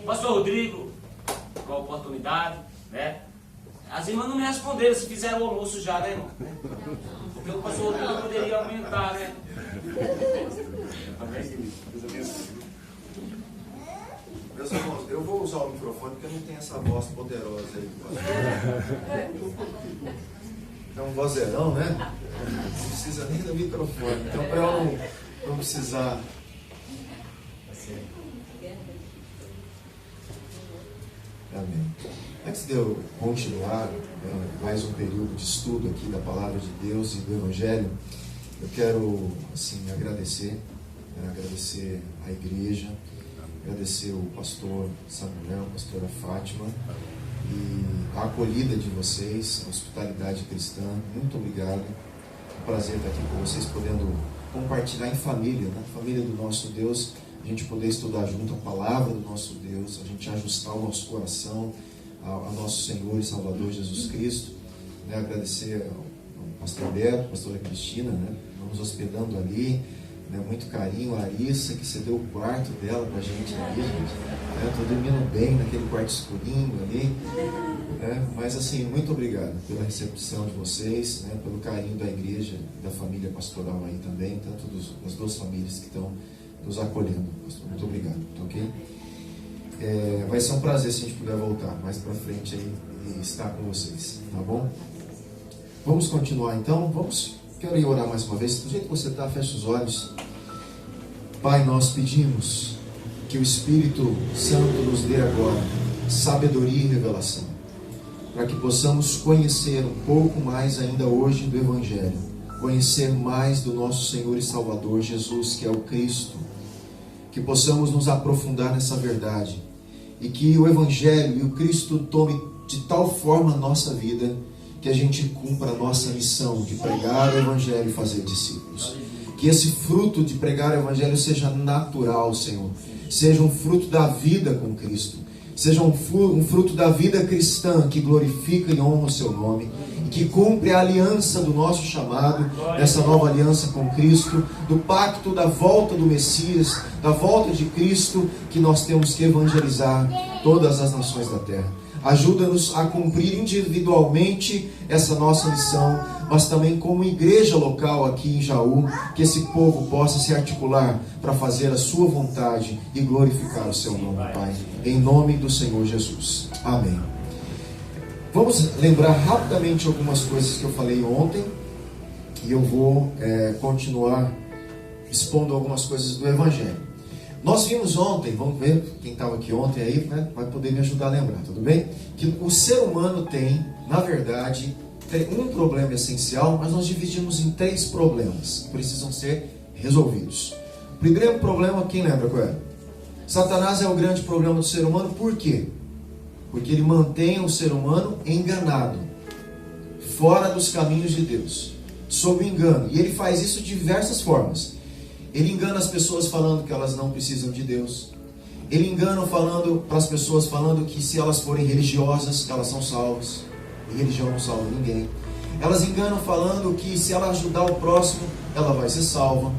Pastor Rodrigo, com a oportunidade, né? As irmãs não me responderam se fizeram o almoço já, né, irmão? Porque o pastor Rodrigo poderia aumentar, né? Meus irmãos, eu vou usar o microfone porque eu não tenho essa voz poderosa aí do pastor. É um vozeirão, né? Não precisa nem do microfone. Então, para eu não precisar. Amém. Antes de eu continuar mais um período de estudo aqui da Palavra de Deus e do Evangelho, eu quero agradecer a igreja, agradecer o pastor Samuel, a pastora Fátima e a acolhida de vocês, a hospitalidade cristã. Muito obrigado. É um prazer estar aqui com vocês, podendo compartilhar em família, né? Família do nosso Deus, a gente poder estudar junto a palavra do nosso Deus, a gente ajustar o nosso coração ao nosso Senhor e Salvador Jesus Cristo, né? Agradecer ao pastor Beto, a pastora Cristina, né? Nos hospedando ali, né? Muito carinho, a Larissa, que cedeu o quarto dela pra gente ali, gente. Estou dormindo bem naquele quarto escurinho ali, né? Mas assim, muito obrigado pela recepção de vocês, né? Pelo carinho da igreja e da família pastoral aí também, tanto das duas famílias que estão nos acolhendo, pastor. Muito obrigado, tá ok? Vai ser um prazer se a gente puder voltar mais para frente aí e estar com vocês, tá bom? Vamos continuar então? Quero ir orar mais uma vez. Do jeito que você está, feche os olhos. Pai, nós pedimos que o Espírito Santo nos dê agora sabedoria e revelação, para que possamos conhecer um pouco mais ainda hoje do Evangelho, conhecer mais do nosso Senhor e Salvador Jesus, que é o Cristo, que possamos nos aprofundar nessa verdade e que o Evangelho e o Cristo tome de tal forma a nossa vida que a gente cumpra a nossa missão de pregar o Evangelho e fazer discípulos. Que esse fruto de pregar o Evangelho seja natural, Senhor, seja um fruto da vida com Cristo, seja um fruto da vida cristã que glorifica e honra o seu nome, e que cumpre a aliança do nosso chamado, dessa nova aliança com Cristo, do pacto da volta do Messias, da volta de Cristo, que nós temos que evangelizar todas as nações da terra. Ajuda-nos a cumprir individualmente essa nossa missão, mas também como igreja local aqui em Jaú, que esse povo possa se articular para fazer a sua vontade e glorificar o seu nome, Pai. Em nome do Senhor Jesus. Amém. Vamos lembrar rapidamente algumas coisas que eu falei ontem, e eu vou continuar expondo algumas coisas do Evangelho. Nós vimos ontem, vamos ver, quem estava aqui ontem aí, né, vai poder me ajudar a lembrar, tudo bem? Que o ser humano tem, na verdade, um problema essencial, mas nós dividimos em 3 problemas que precisam ser resolvidos. O primeiro problema, quem lembra qual é? Satanás é o grande problema do ser humano, por quê? Porque ele mantém o ser humano enganado, fora dos caminhos de Deus, sob engano, e ele faz isso de diversas formas. Ele engana as pessoas falando que elas não precisam de Deus. Ele engana para as pessoas falando que se elas forem religiosas, elas são salvas. E religião não salva ninguém. Elas enganam falando que se ela ajudar o próximo, ela vai ser salva.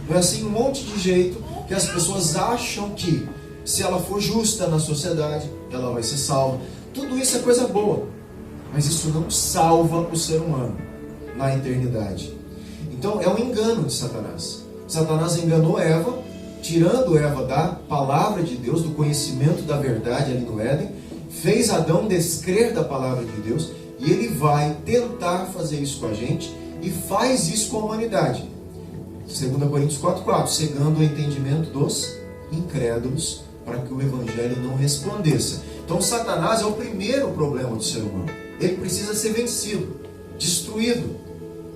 Não é assim um monte de jeito que as pessoas acham que se ela for justa na sociedade, ela vai ser salva. Tudo isso é coisa boa, mas isso não salva o ser humano na eternidade. Então é um engano de Satanás. Satanás enganou Eva, tirando Eva da palavra de Deus, do conhecimento da verdade ali no Éden, fez Adão descrer da palavra de Deus, e ele vai tentar fazer isso com a gente, e faz isso com a humanidade. 2 Coríntios 4,4, cegando o entendimento dos incrédulos, para que o Evangelho não resplandeça. Então Satanás é o primeiro problema do ser humano. Ele precisa ser vencido, destruído.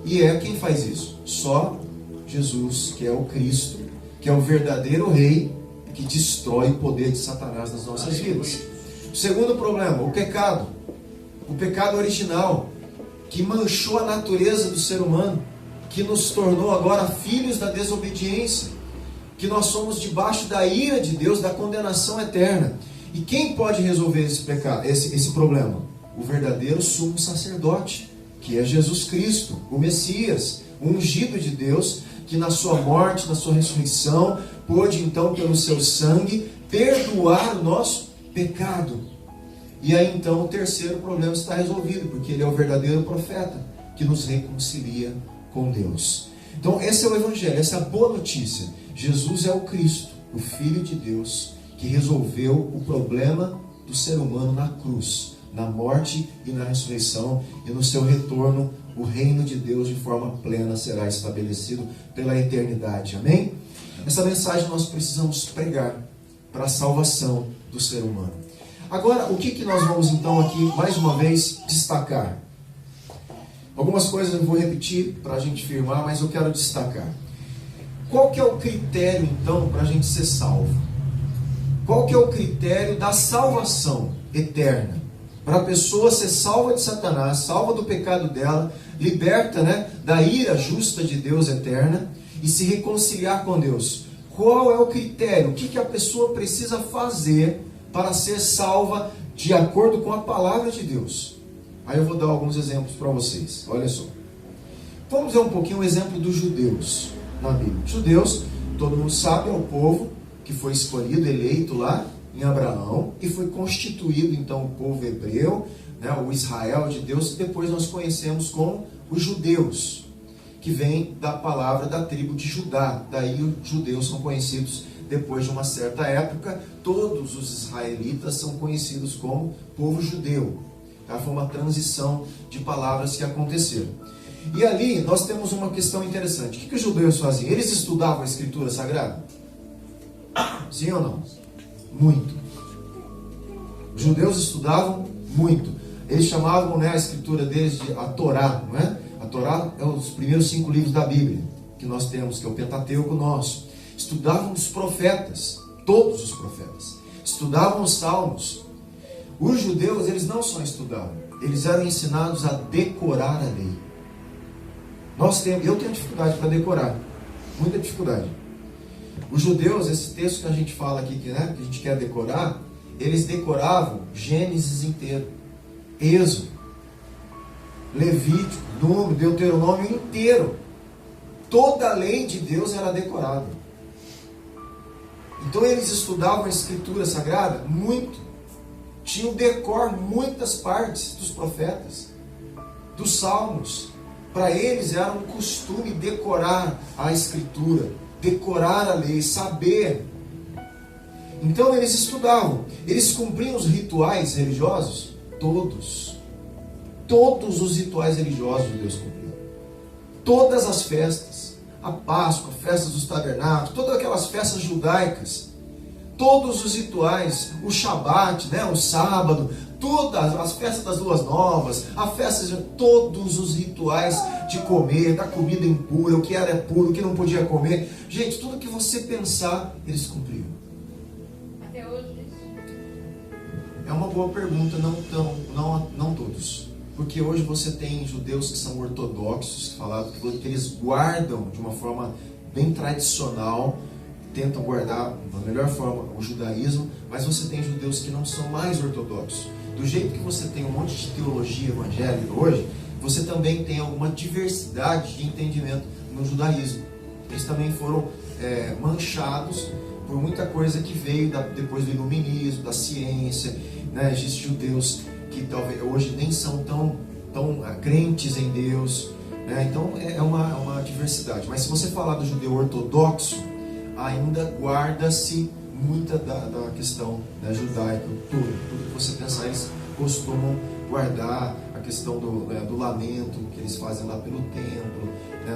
E é quem faz isso? Só Jesus, que é o Cristo, que é o verdadeiro rei, que destrói o poder de Satanás nas nossas vidas. O segundo problema, o pecado original, que manchou a natureza do ser humano, que nos tornou agora filhos da desobediência, que nós somos debaixo da ira de Deus, da condenação eterna. E quem pode resolver esse problema? O verdadeiro sumo sacerdote, que é Jesus Cristo, o Messias, o ungido de Deus, que na sua morte, na sua ressurreição, pôde então, pelo seu sangue, perdoar o nosso pecado. E aí então o terceiro problema está resolvido, porque ele é o verdadeiro profeta que nos reconcilia com Deus. Então esse é o Evangelho, essa é a boa notícia. Jesus é o Cristo, o Filho de Deus, que resolveu o problema do ser humano na cruz, na morte e na ressurreição, e no seu retorno o reino de Deus de forma plena será estabelecido pela eternidade. Amém? Essa mensagem nós precisamos pregar para a salvação do ser humano. Agora, o que nós vamos então aqui, mais uma vez, destacar? Algumas coisas eu vou repetir para a gente firmar, mas eu quero destacar. Qual que é o critério então para a gente ser salvo? Qual que é o critério da salvação eterna? Para a pessoa ser salva de Satanás, salva do pecado dela, liberta, da ira justa de Deus eterna e se reconciliar com Deus. Qual é o critério? O que a pessoa precisa fazer para ser salva de acordo com a palavra de Deus? Aí eu vou dar alguns exemplos para vocês. Olha só. Vamos ver um pouquinho o exemplo dos judeus na Bíblia. Judeus, todo mundo sabe, é o povo que foi escolhido, eleito lá em Abraão, e foi constituído então o povo hebreu, o Israel de Deus, e depois nós conhecemos como os judeus, que vem da palavra da tribo de Judá. Daí os judeus são conhecidos, depois de uma certa época, todos os israelitas são conhecidos como povo judeu. Foi uma transição de palavras que aconteceram. E ali nós temos uma questão interessante. O que os judeus faziam? Eles estudavam a Escritura Sagrada? Sim ou não? Muito. Os judeus estudavam muito. Eles chamavam a escritura deles de a Torá, não é? A Torá é um dos primeiros 5 livros da Bíblia que nós temos, que é o Pentateuco nosso. Estudavam os profetas, todos os profetas. Estudavam os salmos. Os judeus, eles não só estudavam, eles eram ensinados a decorar a lei. Eu tenho dificuldade para decorar, muita dificuldade. Os judeus, esse texto que a gente fala aqui, que a gente quer decorar, eles decoravam Gênesis inteiro, Êxodo, Levítico, Número, Deuteronômio inteiro. Toda a lei de Deus era decorada. Então eles estudavam a Escritura Sagrada muito. Tinham decor muitas partes dos profetas, dos salmos. Para eles era um costume decorar a Escritura, decorar a lei, saber. Então eles estudavam, eles cumpriam os rituais religiosos, todos os rituais religiosos de Deus cumpriam, todas as festas, a Páscoa, a festa dos tabernáculos, todas aquelas festas judaicas, todos os rituais, o Shabat, o sábado, todas as festas das luas novas, a festa de todos os rituais de comer, da comida impura, o que era puro, o que não podia comer. Gente, tudo que você pensar, eles cumpriam. Até hoje? É uma boa pergunta, não todos. Porque hoje você tem judeus que são ortodoxos, que eles guardam de uma forma bem tradicional, tentam guardar da melhor forma o judaísmo, mas você tem judeus que não são mais ortodoxos. Do jeito que você tem um monte de teologia evangélica hoje, você também tem alguma diversidade de entendimento no judaísmo. Eles também foram manchados por muita coisa que veio depois do iluminismo, da ciência. Existem judeus que talvez hoje nem são tão crentes em Deus. Então é uma diversidade. Mas se você falar do judeu ortodoxo, ainda guarda-se muita da questão judaica, tudo que você pensar, eles costumam guardar a questão do lamento que eles fazem lá pelo templo,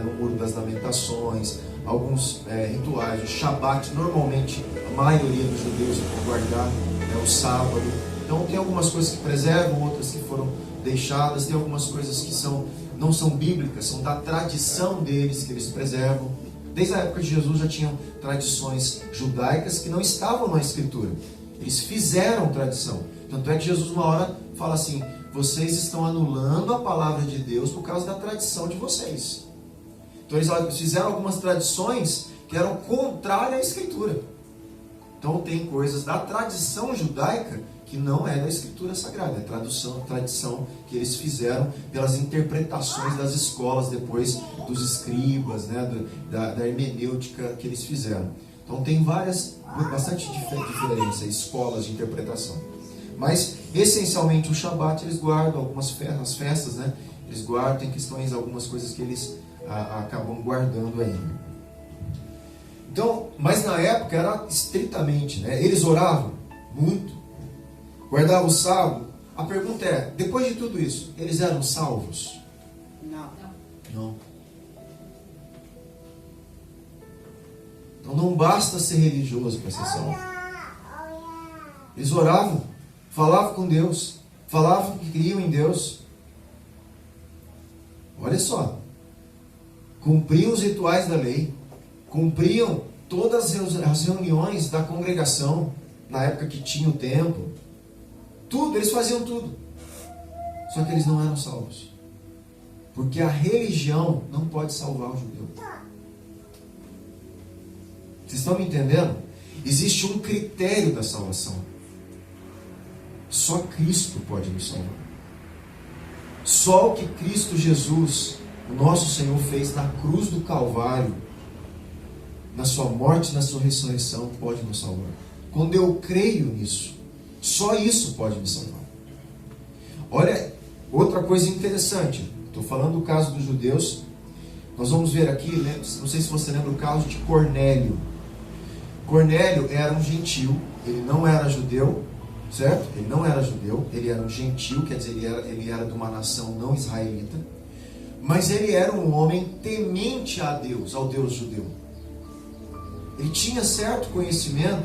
no Muro das Lamentações, alguns rituais, o Shabat, normalmente a maioria dos judeus vai guardar o sábado. Então tem algumas coisas que preservam, outras que foram deixadas, tem algumas coisas que não são bíblicas, são da tradição deles que eles preservam. Desde a época de Jesus já tinham tradições judaicas que não estavam na Escritura. Eles fizeram tradição. Tanto é que Jesus uma hora fala assim: vocês estão anulando a palavra de Deus por causa da tradição de vocês. Então eles fizeram algumas tradições que eram contrárias à Escritura. Então tem coisas da tradição judaica que não é da Escritura Sagrada, é tradição que eles fizeram pelas interpretações das escolas depois dos escribas, da hermenêutica que eles fizeram. Então tem bastante diferença, escolas de interpretação. Mas, essencialmente, o Shabat eles guardam algumas festas, né? Eles guardam, tem questões, algumas coisas que eles acabam guardando ainda. Então, mas na época era estritamente, né? Eles oravam muito, guardavam o sábado. A pergunta é, depois de tudo isso, eles eram salvos? Não. Então não basta ser religioso para ser salvo. Eles oravam, falavam com Deus, falavam que criam em Deus. Olha só, cumpriam os rituais da lei, cumpriam todas as reuniões da congregação, na época que tinha o templo, tudo, eles faziam tudo. Só que eles não eram salvos. Porque a religião não pode salvar o judeu. Vocês estão me entendendo? Existe um critério da salvação. Só Cristo pode nos salvar. Só o que Cristo Jesus, o nosso Senhor, fez na cruz do Calvário, na sua morte e na sua ressurreição, pode nos salvar. Quando eu creio nisso, só isso pode me salvar. Olha, outra coisa interessante. Estou falando do caso dos judeus. Nós vamos ver aqui, né? Não sei se você lembra o caso de Cornélio. Cornélio era um gentil, ele não era judeu, certo? Ele não era judeu, ele era um gentil, quer dizer, ele era de uma nação não israelita. Mas ele era um homem temente a Deus, ao Deus judeu. Ele tinha certo conhecimento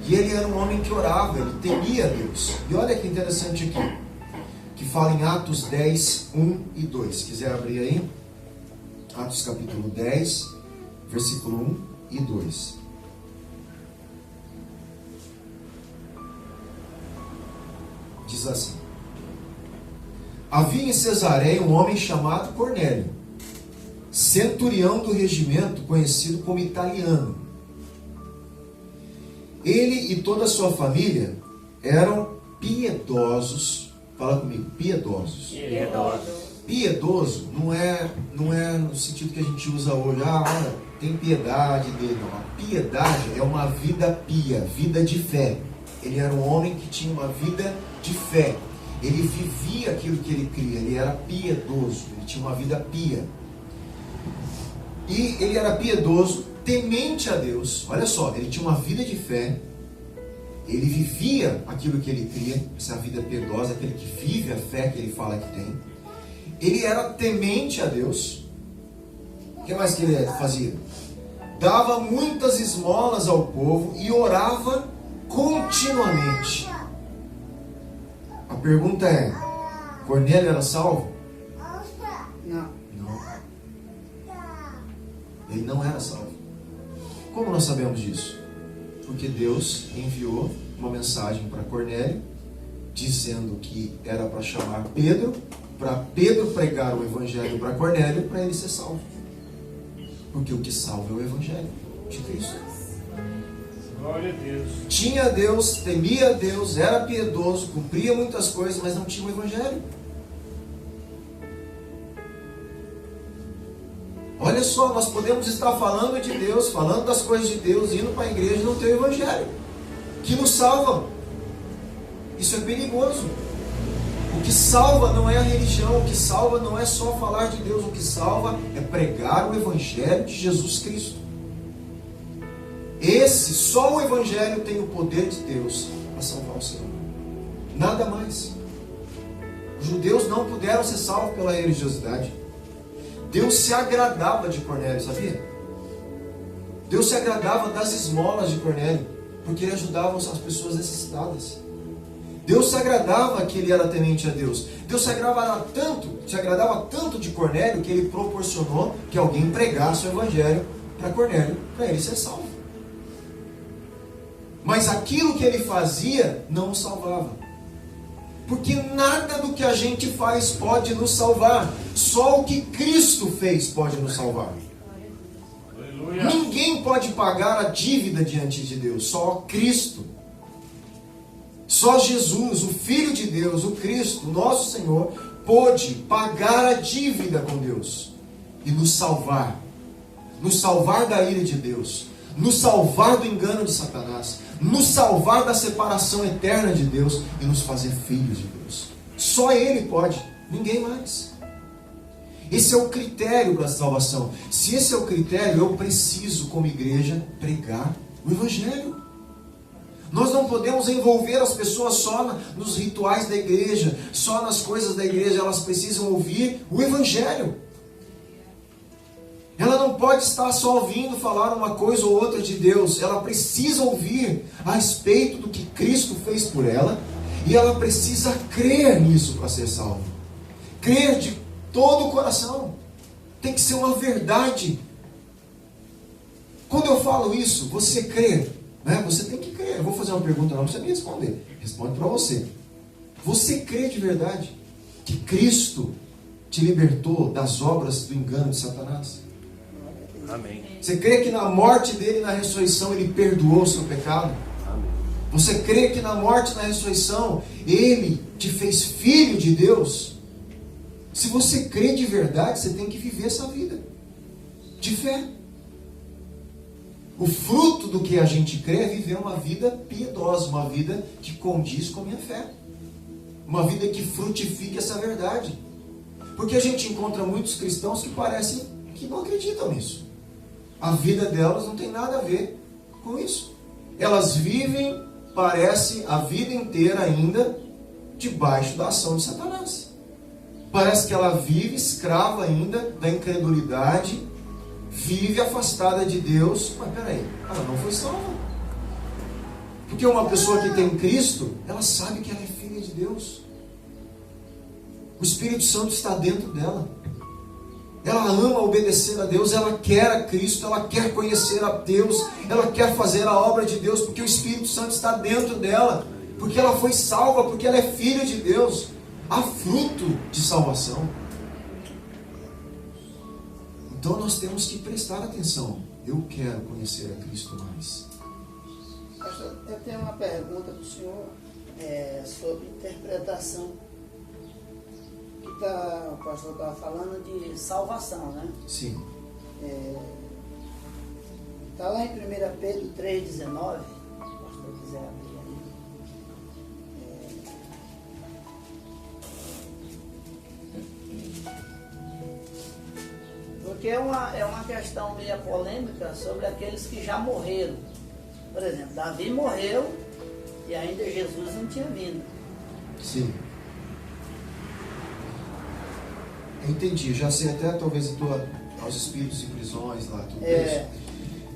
e ele era um homem que orava, ele temia a Deus. E olha que interessante aqui, que fala em Atos 10, 1 e 2. Se quiser abrir aí, Atos capítulo 10, versículo 1 e 2. Diz assim: havia em Cesareia um homem chamado Cornélio, centurião do regimento conhecido como italiano. Ele e toda a sua família eram piedosos. Fala comigo, piedosos. Piedoso não é no sentido que a gente usa hoje, olha, tem piedade dele. Não. A piedade é uma vida pia, vida de fé. Ele era um homem que tinha uma vida de fé. Ele vivia aquilo que ele cria, ele era piedoso, ele tinha uma vida pia. E ele era piedoso, temente a Deus. Olha só, ele tinha uma vida de fé, ele vivia aquilo que ele cria, essa vida piedosa, aquele que vive a fé que ele fala que tem. Ele era temente a Deus. O que mais que ele fazia? Dava muitas esmolas ao povo e orava continuamente. A pergunta é: Cornélio era salvo? Não. Ele não era salvo. Como nós sabemos disso? Porque Deus enviou uma mensagem para Cornélio, dizendo que era para chamar Pedro, para Pedro pregar o evangelho para Cornélio, para ele ser salvo. Porque o que salva é o evangelho de Cristo. Glória a Deus. Tinha Deus, temia Deus, era piedoso, cumpria muitas coisas, mas não tinha o evangelho. Olha só, nós podemos estar falando de Deus, falando das coisas de Deus, indo para a igreja e não ter o evangelho, que nos salva. Isso é perigoso. O que salva não é a religião, o que salva não é só falar de Deus, o que salva é pregar o evangelho de Jesus Cristo. Só o evangelho tem o poder de Deus para salvar o ser humano. Nada mais. Os judeus não puderam ser salvos pela religiosidade. Deus se agradava de Cornélio, sabia? Deus se agradava das esmolas de Cornélio, porque ele ajudava as pessoas necessitadas. Deus se agradava que ele era temente a Deus. Deus se agradava tanto de Cornélio, que ele proporcionou que alguém pregasse o evangelho para Cornélio, para ele ser salvo. Mas aquilo que ele fazia não o salvava. Porque nada do que a gente faz pode nos salvar. Só o que Cristo fez pode nos salvar. Aleluia. Ninguém pode pagar a dívida diante de Deus. Só Cristo. Só Jesus, o Filho de Deus, o Cristo, nosso Senhor, pôde pagar a dívida com Deus e nos salvar. Nos salvar da ira de Deus. nos salvar do engano de Satanás, nos salvar da separação eterna de Deus e nos fazer filhos de Deus. Só Ele pode, ninguém mais. Esse é o critério para a salvação. Se esse é o critério, eu preciso, como igreja, pregar o Evangelho. Nós não podemos envolver as pessoas só nos rituais da igreja, só nas coisas da igreja. Elas precisam ouvir o Evangelho. Ela não pode estar só ouvindo falar uma coisa ou outra de Deus. Ela precisa ouvir a respeito do que Cristo fez por ela. E ela precisa crer nisso para ser salva. Crer de todo o coração. Tem que ser uma verdade. Quando eu falo isso, você crê, né? Você tem que crer. Eu vou fazer uma pergunta, não precisa me responder. Responde para você. Você crê de verdade que Cristo te libertou das obras do engano de Satanás? Amém. Você crê que na morte dele, na ressurreição, ele perdoou o seu pecado? Amém. Você crê que na morte e na ressurreição, ele te fez filho de Deus? Se você crê de verdade, você tem que viver essa vida de fé. O fruto do que a gente crê é viver uma vida piedosa, uma vida que condiz com a minha fé. Uma vida que frutifique essa verdade. Porque a gente encontra muitos cristãos que parecem que não acreditam nisso. A vida delas não tem nada a ver com isso. Elas vivem, parece, a vida inteira ainda debaixo da ação de Satanás. Parece que ela vive escrava ainda da incredulidade, vive afastada de Deus. Mas peraí, ela não foi salva. Porque uma pessoa que tem Cristo, ela sabe que ela é filha de Deus. O Espírito Santo está dentro dela. Ela ama obedecer a Deus, ela quer a Cristo, ela quer conhecer a Deus, ela quer fazer a obra de Deus, porque o Espírito Santo está dentro dela, porque ela foi salva, porque ela é filha de Deus. Há fruto de salvação. Então nós temos que prestar atenção. Eu quero conhecer a Cristo mais. Pastor, eu tenho uma pergunta para o senhor sobre interpretação. O pastor estava falando de salvação, né? Sim. Está lá em 1 Pedro 3,19, se o pastor quiser abrir aí. Porque é uma questão meio polêmica sobre aqueles que já morreram. Por exemplo, Davi morreu e ainda Jesus não tinha vindo. Sim. Entendi, já sei até talvez aos espíritos em prisões lá, tudo isso.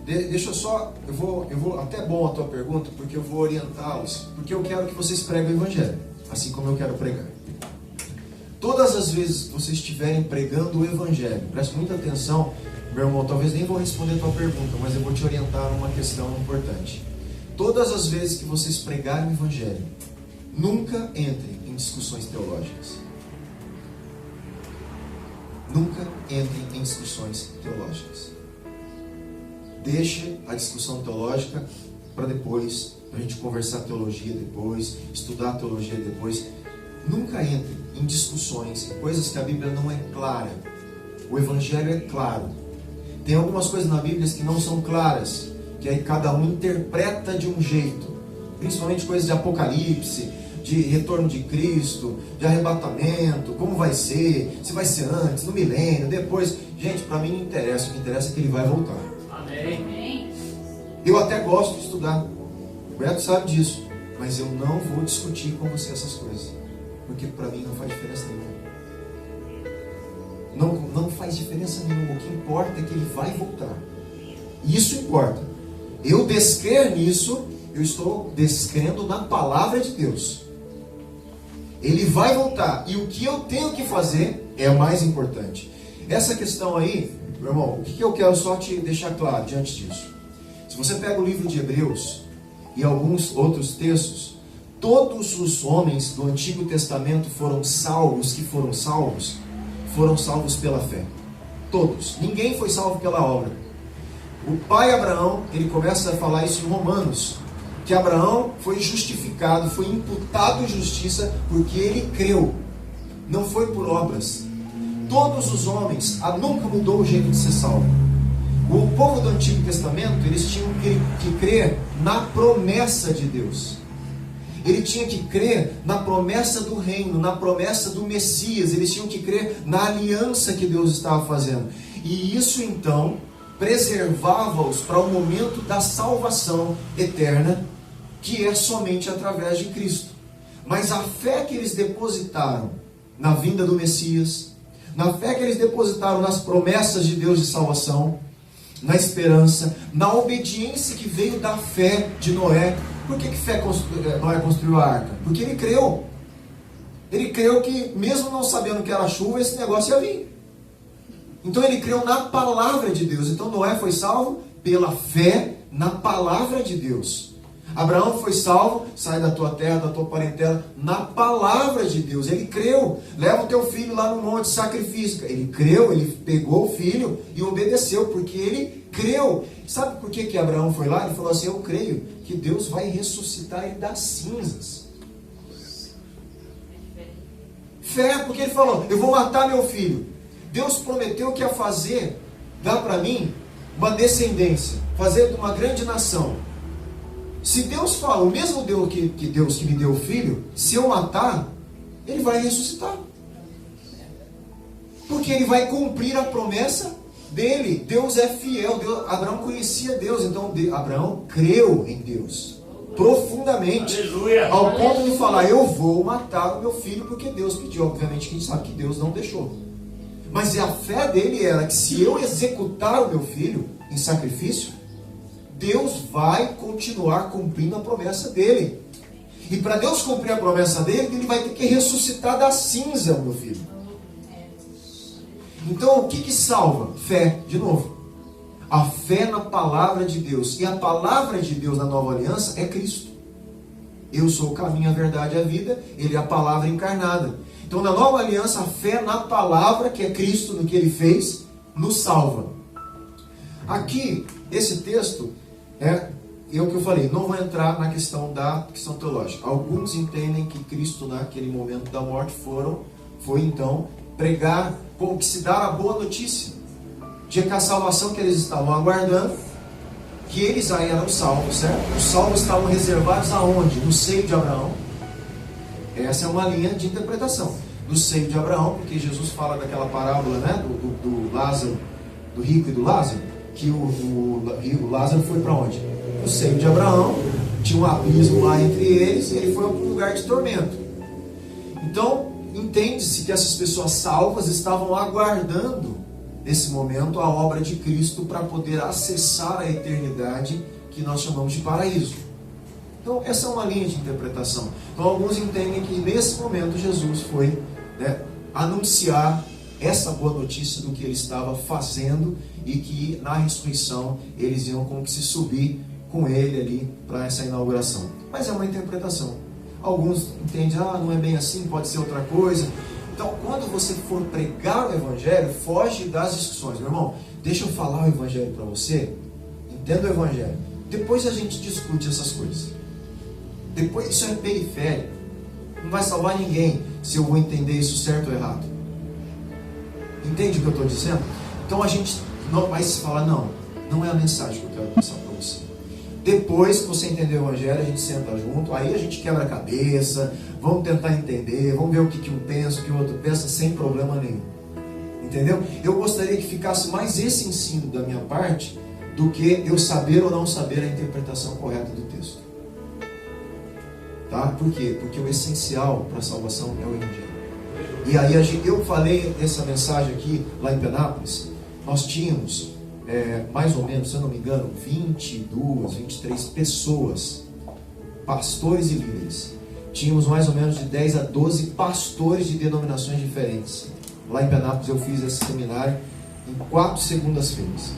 Deixa eu só, eu vou, até bom a tua pergunta, porque eu vou orientá-los, porque eu quero que vocês preguem o Evangelho, assim como eu quero pregar. Todas as vezes que vocês estiverem pregando o Evangelho, preste muita atenção, meu irmão, talvez nem vou responder a tua pergunta, mas eu vou te orientar numa questão importante. Todas as vezes que vocês pregarem o Evangelho, nunca entrem em discussões teológicas. Nunca entrem em discussões teológicas. Deixe a discussão teológica para depois, para a gente conversar teologia depois, estudar teologia depois. Nunca entre em discussões, em coisas que a Bíblia não é clara. O Evangelho é claro. Tem algumas coisas na Bíblia que não são claras, que aí cada um interpreta de um jeito. Principalmente coisas de Apocalipse, de retorno de Cristo, de arrebatamento, como vai ser, se vai ser antes, no milênio, depois. Gente, para mim não interessa, o que interessa é que ele vai voltar. Amém. Eu até gosto de estudar, o Beto sabe disso, mas eu não vou discutir com você essas coisas, porque para mim não faz diferença nenhuma. Não faz diferença nenhuma, o que importa é que ele vai voltar. Isso importa. Eu descrer nisso, eu estou descrendo na palavra de Deus. Ele vai voltar. E o que eu tenho que fazer é o mais importante. Essa questão aí, meu irmão, o que eu quero só te deixar claro diante disso? Se você pega o livro de Hebreus e alguns outros textos, todos os homens do Antigo Testamento foram salvos pela fé. Todos. Ninguém foi salvo pela obra. O pai Abraão, ele começa a falar isso em Romanos, que Abraão foi justificado, foi imputado justiça porque ele creu, não foi por obras. Todos os homens, nunca mudou o jeito de ser salvo. O povo do Antigo Testamento, eles tinham que crer na promessa de Deus. Ele tinha que crer na promessa do reino, na promessa do Messias. Eles tinham que crer na aliança que Deus estava fazendo. E isso então preservava-os para o momento da salvação eterna, que é somente através de Cristo. Mas a fé que eles depositaram na vinda do Messias, na fé que eles depositaram nas promessas de Deus de salvação, na esperança, na obediência que veio da fé de Noé. Por que Noé construiu a arca? Porque ele creu. Ele creu que, mesmo não sabendo que era chuva, esse negócio ia vir. Então ele creu na palavra de Deus. Então Noé foi salvo pela fé na palavra de Deus. Abraão foi salvo, sai da tua terra, da tua parentela, na palavra de Deus. Ele creu. Leva o teu filho lá no monte, sacrifício. Ele creu, ele pegou o filho e obedeceu, porque ele creu. Sabe por que Abraão foi lá? Ele falou assim: eu creio que Deus vai ressuscitar ele das cinzas. Fé, porque ele falou: eu vou matar meu filho. Deus prometeu que ia fazer, dar para mim, uma descendência, fazer de uma grande nação. Se Deus fala, o mesmo Deus que me deu o filho, se eu matar, ele vai ressuscitar. Porque ele vai cumprir a promessa dele. Deus é fiel. Abraão conhecia Deus, então Abraão creu em Deus profundamente. Aleluia. Ao ponto de falar: eu vou matar o meu filho porque Deus pediu. Obviamente que a gente sabe que Deus não deixou. Mas a fé dele era que, se eu executar o meu filho em sacrifício, Deus vai continuar cumprindo a promessa dele. E para Deus cumprir a promessa dele, ele vai ter que ressuscitar da cinza o meu filho. Então o que salva? Fé, de novo. A fé na palavra de Deus. E a palavra de Deus na nova aliança é Cristo. Eu sou o caminho, a verdade e a vida. Ele é a palavra encarnada. Então na nova aliança, a fé na palavra, que é Cristo, no que ele fez, nos salva. Aqui, esse texto é o que eu falei, não vou entrar na questão teológica. Alguns entendem que Cristo, naquele momento da morte, foi então pregar, como que se dar a boa notícia de que a salvação que eles estavam aguardando, que eles aí eram salvos, certo? Os salvos estavam reservados aonde? No seio de Abraão. Essa é uma linha de interpretação. No seio de Abraão, porque Jesus fala daquela parábola, né, do Lázaro, do rico e do Lázaro, que o Lázaro foi para onde? No seio de Abraão, tinha um abismo lá entre eles, e ele foi para um lugar de tormento. Então, entende-se que essas pessoas salvas estavam aguardando, nesse momento, a obra de Cristo para poder acessar a eternidade que nós chamamos de paraíso. Então, essa é uma linha de interpretação. Então, alguns entendem que nesse momento Jesus foi, anunciar essa boa notícia do que ele estava fazendo, e que na ressurreição eles iam como que se subir com ele ali para essa inauguração. Mas é uma interpretação. Alguns entendem: não é bem assim, pode ser outra coisa. Então, quando você for pregar o Evangelho, foge das discussões. Meu irmão, deixa eu falar o Evangelho para você, entenda o Evangelho. Depois a gente discute essas coisas. Depois, isso é periférico. Não vai salvar ninguém se eu vou entender isso certo ou errado. Entende o que eu estou dizendo? Então a gente não vai se falar: não é a mensagem que eu quero passar para você. Depois que você entender o Evangelho, a gente senta junto, aí a gente quebra a cabeça, vamos tentar entender, vamos ver o que um pensa, o que o outro pensa, sem problema nenhum. Entendeu? Eu gostaria que ficasse mais esse ensino da minha parte do que eu saber ou não saber a interpretação correta do texto. Tá? Por quê? Porque o essencial para a salvação é o Evangelho. E aí eu falei essa mensagem aqui lá em Penápolis. Nós tínhamos mais ou menos, se eu não me engano, 22, 23 pessoas, pastores e líderes. Tínhamos mais ou menos de 10 a 12 pastores de denominações diferentes. Lá em Penápolis eu fiz esse seminário em 4 segundas-feiras.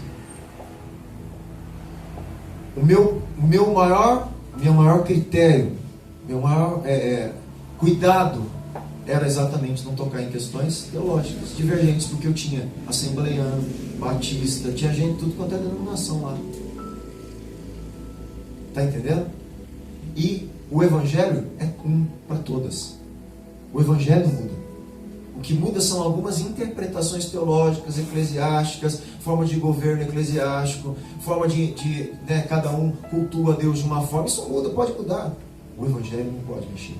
O meu maior critério, meu maior cuidado era exatamente não tocar em questões teológicas, divergentes, porque eu tinha assembleiano, batista, tinha gente, tudo quanto é denominação lá. Está entendendo? E o Evangelho é um para todas. O Evangelho muda. O O que muda são algumas interpretações teológicas, eclesiásticas, forma de governo eclesiástico, forma de cada um cultua a Deus de uma forma. Isso muda, pode mudar. O Evangelho não pode mexer.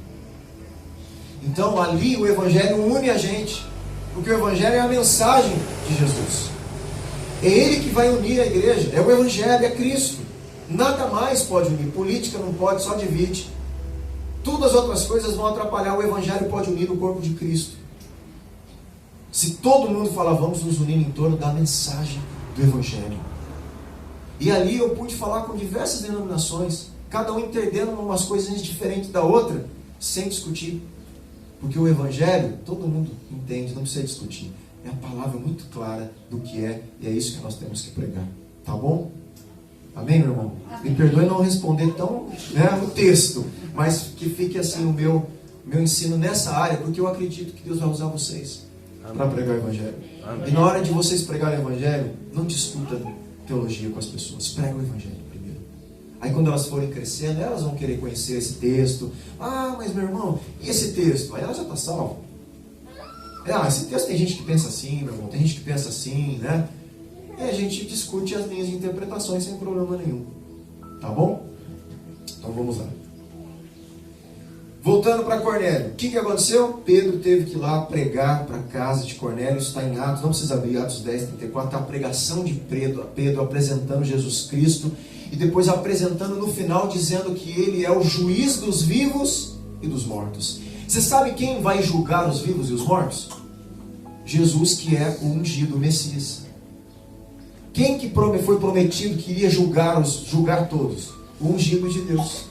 Então ali o Evangelho une a gente, porque o Evangelho é a mensagem de Jesus. É Ele que vai unir a igreja, é o Evangelho, é Cristo. Nada mais pode unir. Política não pode, só divide. Todas as outras coisas vão atrapalhar. O Evangelho pode unir o corpo de Cristo. Se todo mundo falar, vamos nos unir em torno da mensagem do Evangelho. E ali eu pude falar com diversas denominações, cada um entendendo umas coisas diferentes da outra, sem discutir. Porque o Evangelho, todo mundo entende, não precisa discutir. É a palavra muito clara do que é, e é isso que nós temos que pregar. Tá bom? Amém, meu irmão? Amém. Me perdoe não responder tão no texto, mas que fique assim o meu ensino nessa área, porque eu acredito que Deus vai usar vocês para pregar o Evangelho. Amém. E na hora de vocês pregarem o Evangelho, não discuta teologia com as pessoas. Prega o Evangelho primeiro. Aí quando elas forem crescendo, elas vão querer conhecer esse texto. Ah, mas meu irmão, e esse texto? Aí ela já está salva. Esse texto tem gente que pensa assim, meu irmão, tem gente que pensa assim, né? E a gente discute as linhas de interpretações sem problema nenhum. Tá bom? Então vamos lá. Voltando para Cornélio. O que aconteceu? Pedro teve que ir lá pregar para a casa de Cornélio. Isso está em Atos, não precisa abrir, Atos 10, 34. Está a pregação de Pedro apresentando Jesus Cristo. E depois apresentando no final, dizendo que ele é o juiz dos vivos e dos mortos. Você sabe quem vai julgar os vivos e os mortos? Jesus, que é o ungido, o Messias. Quem que foi prometido que iria julgar todos? O ungido de Deus.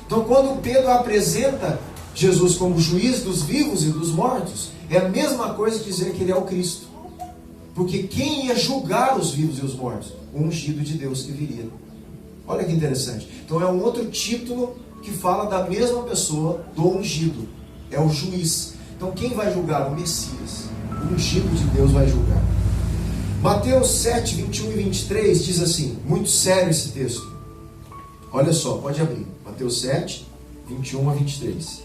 Então quando Pedro apresenta Jesus como juiz dos vivos e dos mortos, é a mesma coisa dizer que ele é o Cristo. Porque quem ia julgar os vivos e os mortos? O ungido de Deus que viria. Olha que interessante. Então é um outro título que fala da mesma pessoa, do ungido. É o juiz. Então quem vai julgar? O Messias. O ungido de Deus vai julgar. Mateus 7, 21 e 23 diz assim, muito sério esse texto. Olha só, pode abrir. Mateus 7, 21 a 23.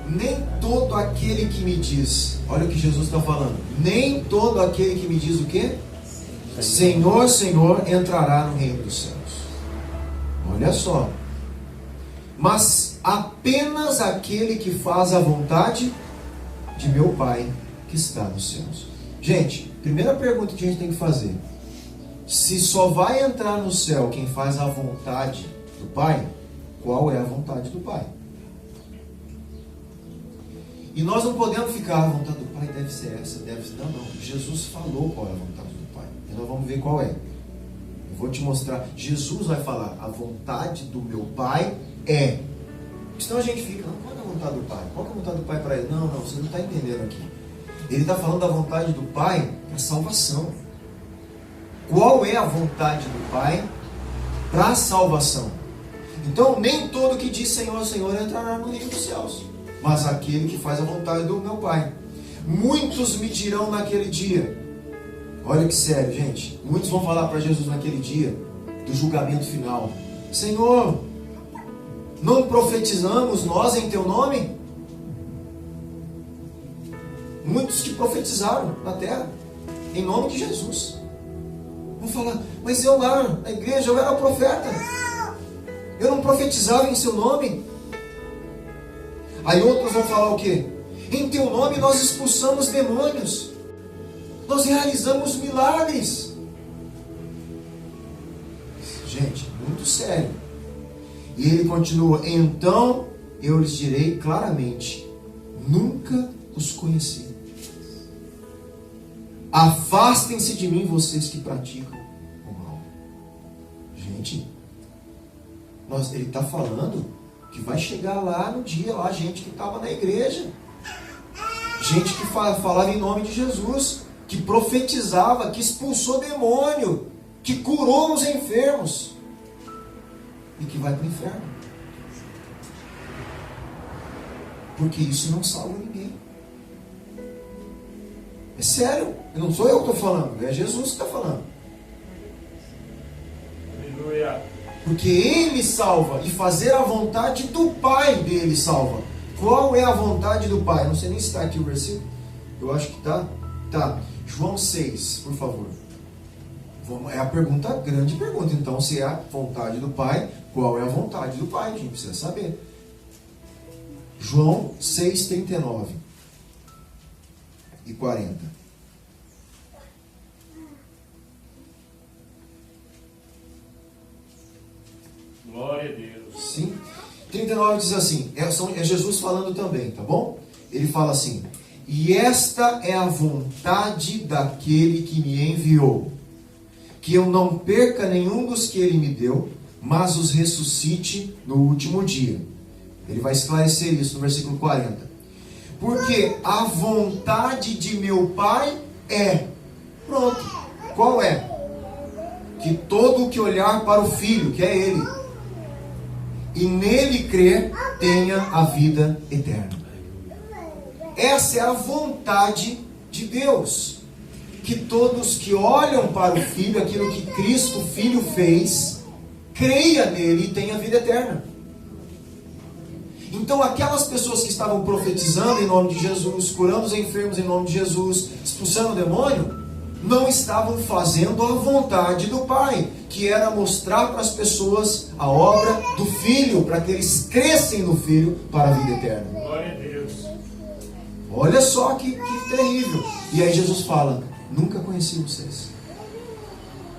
Nem todo aquele que me diz, olha o que Jesus está falando, nem todo aquele que me diz o quê? Senhor, Senhor, entrará no reino dos céus. Olha só. Mas apenas aquele que faz a vontade de meu Pai que está nos céus. Gente, primeira pergunta que a gente tem que fazer. Se só vai entrar no céu quem faz a vontade do Pai, qual é a vontade do Pai? E nós não podemos ficar, a vontade do Pai deve ser essa, deve ser... Não. Jesus falou qual é a vontade do Pai. E nós vamos ver qual é. Eu vou te mostrar. Jesus vai falar, a vontade do meu Pai é... Senão a gente fica, qual é a vontade do Pai? Qual é a vontade do Pai para ele? Não, você não está entendendo aqui. Ele está falando da vontade do Pai para a salvação. Qual é a vontade do Pai para a salvação? Então, nem todo que diz Senhor, Senhor entrará no reino dos céus, mas aquele que faz a vontade do meu Pai. Muitos me dirão naquele dia. Olha que sério, gente. Muitos vão falar para Jesus naquele dia do julgamento final. Senhor, não profetizamos nós em teu nome? Muitos que profetizaram na terra em nome de Jesus vão falar, mas eu lá na igreja eu era profeta, eu não profetizava em seu nome. Aí outros vão falar o quê? Em teu nome nós expulsamos demônios, nós realizamos milagres. Gente, muito sério. E ele continua, então eu lhes direi claramente, nunca os conheci. Afastem-se de mim, vocês que praticam o mal. Gente, ele está falando que vai chegar lá no dia, lá gente que estava na igreja, gente que falava em nome de Jesus, que profetizava, que expulsou demônio, que curou os enfermos, e que vai para o inferno. Porque isso não salva ninguém. É sério, não sou eu que estou falando, é Jesus que está falando. Porque Ele salva, e fazer a vontade do Pai dele salva. Qual é a vontade do Pai? Não sei nem se está aqui o versículo. Eu acho que está. Tá. João 6, por favor. É a pergunta, a grande pergunta. Então, se é a vontade do Pai, qual é a vontade do Pai? A gente precisa saber. João 6, 39 e 40. Glória a Deus. Sim. 39 diz assim, é Jesus falando também, tá bom? Ele fala assim: e esta é a vontade daquele que me enviou, que eu não perca nenhum dos que ele me deu, mas os ressuscite no último dia. Ele vai esclarecer isso no versículo 40. Porque a vontade de meu Pai é... Pronto. Qual é? Que todo o que olhar para o Filho, que é Ele, e nele crer, tenha a vida eterna. Essa é a vontade de Deus. Que todos que olham para o Filho, aquilo que Cristo, o Filho, fez, creia nele e tenha vida eterna. Então aquelas pessoas que estavam profetizando em nome de Jesus, curando os enfermos em nome de Jesus, expulsando o demônio, não estavam fazendo a vontade do Pai, que era mostrar para as pessoas a obra do Filho, para que eles crescem no Filho para a vida eterna. Glória a Deus. Olha só que terrível. E aí Jesus fala: nunca conheci vocês,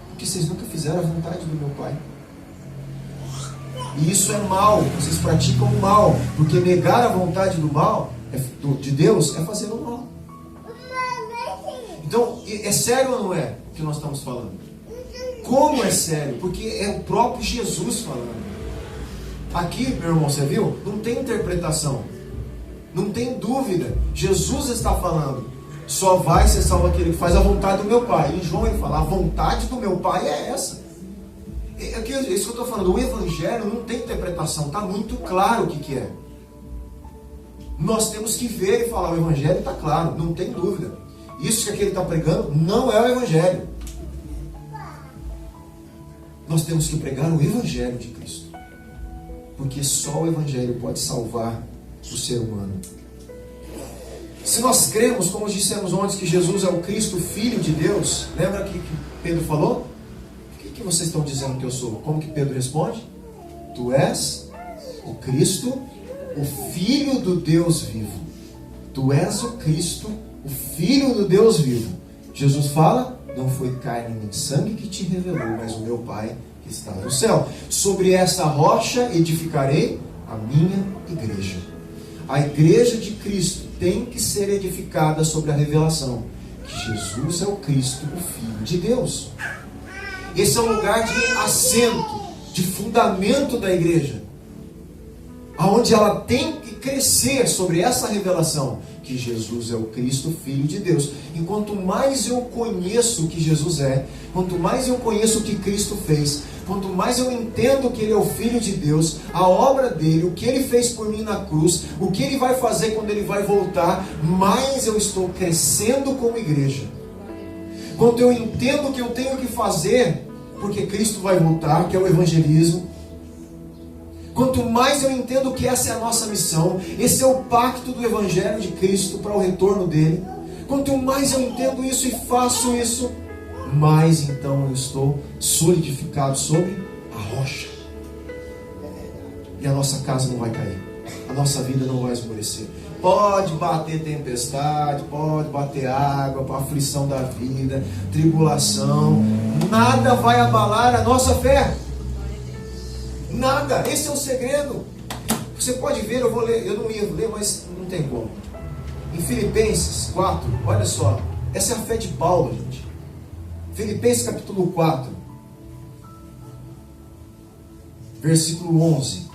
porque vocês nunca fizeram a vontade do meu Pai. E isso é mal, vocês praticam o mal, porque negar a vontade do mal, de Deus, é fazer o mal. Então, é sério ou não é o que nós estamos falando? Como é sério? Porque é o próprio Jesus falando. Aqui, meu irmão, você viu? Não tem interpretação. Não tem dúvida. Jesus está falando. Só vai ser salvo aquele que faz a vontade do meu Pai. Em João ele fala: a vontade do meu Pai é essa. É isso que eu estou falando. O Evangelho não tem interpretação. Está muito claro o que é. Nós temos que ver e falar: o Evangelho está claro. Não tem dúvida. Isso que aquele está pregando não é o Evangelho. Nós temos que pregar o Evangelho de Cristo. Porque só o Evangelho pode salvar o ser humano. Se nós cremos, como dissemos ontem, que Jesus é o Cristo, Filho de Deus, lembra que Pedro falou? O que vocês estão dizendo que eu sou? Como que Pedro responde? Tu és o Cristo, o Filho do Deus vivo. Tu és o Cristo, o Filho do Deus vivo. Jesus fala: não foi carne nem sangue que te revelou, mas o meu Pai que está no céu. Sobre essa rocha edificarei a minha igreja. A igreja de Cristo tem que ser edificada sobre a revelação que Jesus é o Cristo, o Filho de Deus. Esse é um lugar de assento, de fundamento da igreja, aonde ela tem que crescer sobre essa revelação que Jesus é o Cristo, Filho de Deus. E quanto mais eu conheço o que Jesus é, quanto mais eu conheço o que Cristo fez, quanto mais eu entendo que Ele é o Filho de Deus, a obra dele, o que Ele fez por mim na cruz, o que Ele vai fazer quando Ele vai voltar, mais eu estou crescendo como igreja. Quando eu entendo o que eu tenho que fazer, porque Cristo vai voltar, que é o evangelismo. Quanto mais eu entendo que essa é a nossa missão, esse é o pacto do Evangelho de Cristo para o retorno dele. Quanto mais eu entendo isso e faço isso, mais então eu estou solidificado sobre a rocha. E a nossa casa não vai cair, a nossa vida não vai esmorecer. Pode bater tempestade, pode bater água, a aflição da vida, tribulação, nada vai abalar a nossa fé. Nada, esse é o segredo. Você pode ver, eu vou ler, eu não ia ler, mas não tem como. Em Filipenses 4, olha só, essa é a fé de Paulo, gente. Filipenses capítulo 4, versículo 11.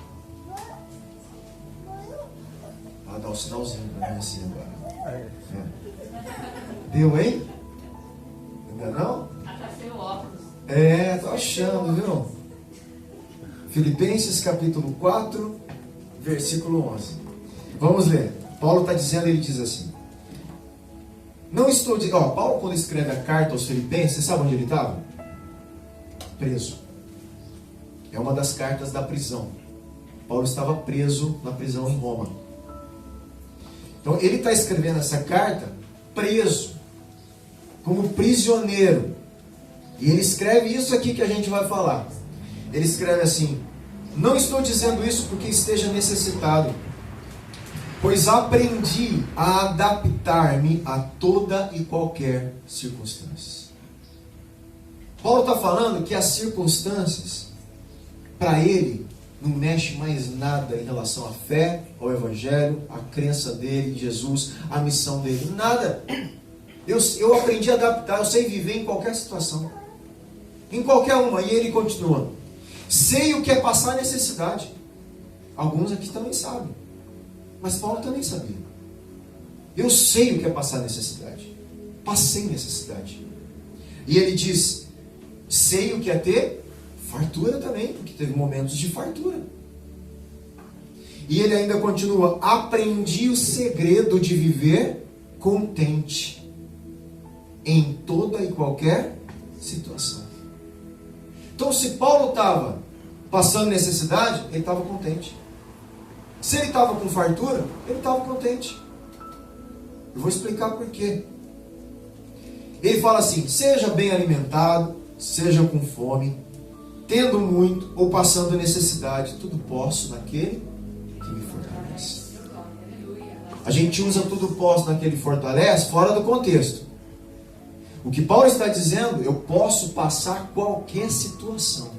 Ah, dá um sinalzinho para mim assim agora. É. Deu, hein? Ainda não? Achei o óculos. É, tô achando, viu? Filipenses capítulo 4, versículo 11. Vamos ler. Paulo está dizendo, ele diz assim: não estou dizendo, Paulo quando escreve a carta aos Filipenses, você sabe onde ele estava? Preso. É uma das cartas da prisão. Paulo estava preso na prisão em Roma. Então ele está escrevendo essa carta preso, como prisioneiro. E ele escreve isso aqui que a gente vai falar. Ele escreve assim: não estou dizendo isso porque esteja necessitado, pois aprendi a adaptar-me a toda e qualquer circunstância. Paulo está falando que as circunstâncias, para ele, não mexe mais nada em relação à fé, ao Evangelho, à crença dele em Jesus, à missão dele. Nada. Eu aprendi a adaptar, eu sei viver em qualquer situação. Em qualquer uma. E ele continua: sei o que é passar necessidade. Alguns aqui também sabem. Mas Paulo também sabia. Eu sei o que é passar necessidade. Passei necessidade. E ele diz: sei o que é ter fartura também, porque teve momentos de fartura. E ele ainda continua: aprendi o segredo de viver contente em toda e qualquer situação. Então, se Paulo estava passando necessidade, ele estava contente. Se ele estava com fartura, ele estava contente. Eu vou explicar por quê. Ele fala assim: seja bem alimentado, seja com fome, tendo muito ou passando necessidade, tudo posso naquele que me fortalece. A gente usa tudo posso naquele que fortalece fora do contexto. O que Paulo está dizendo: eu posso passar qualquer situação,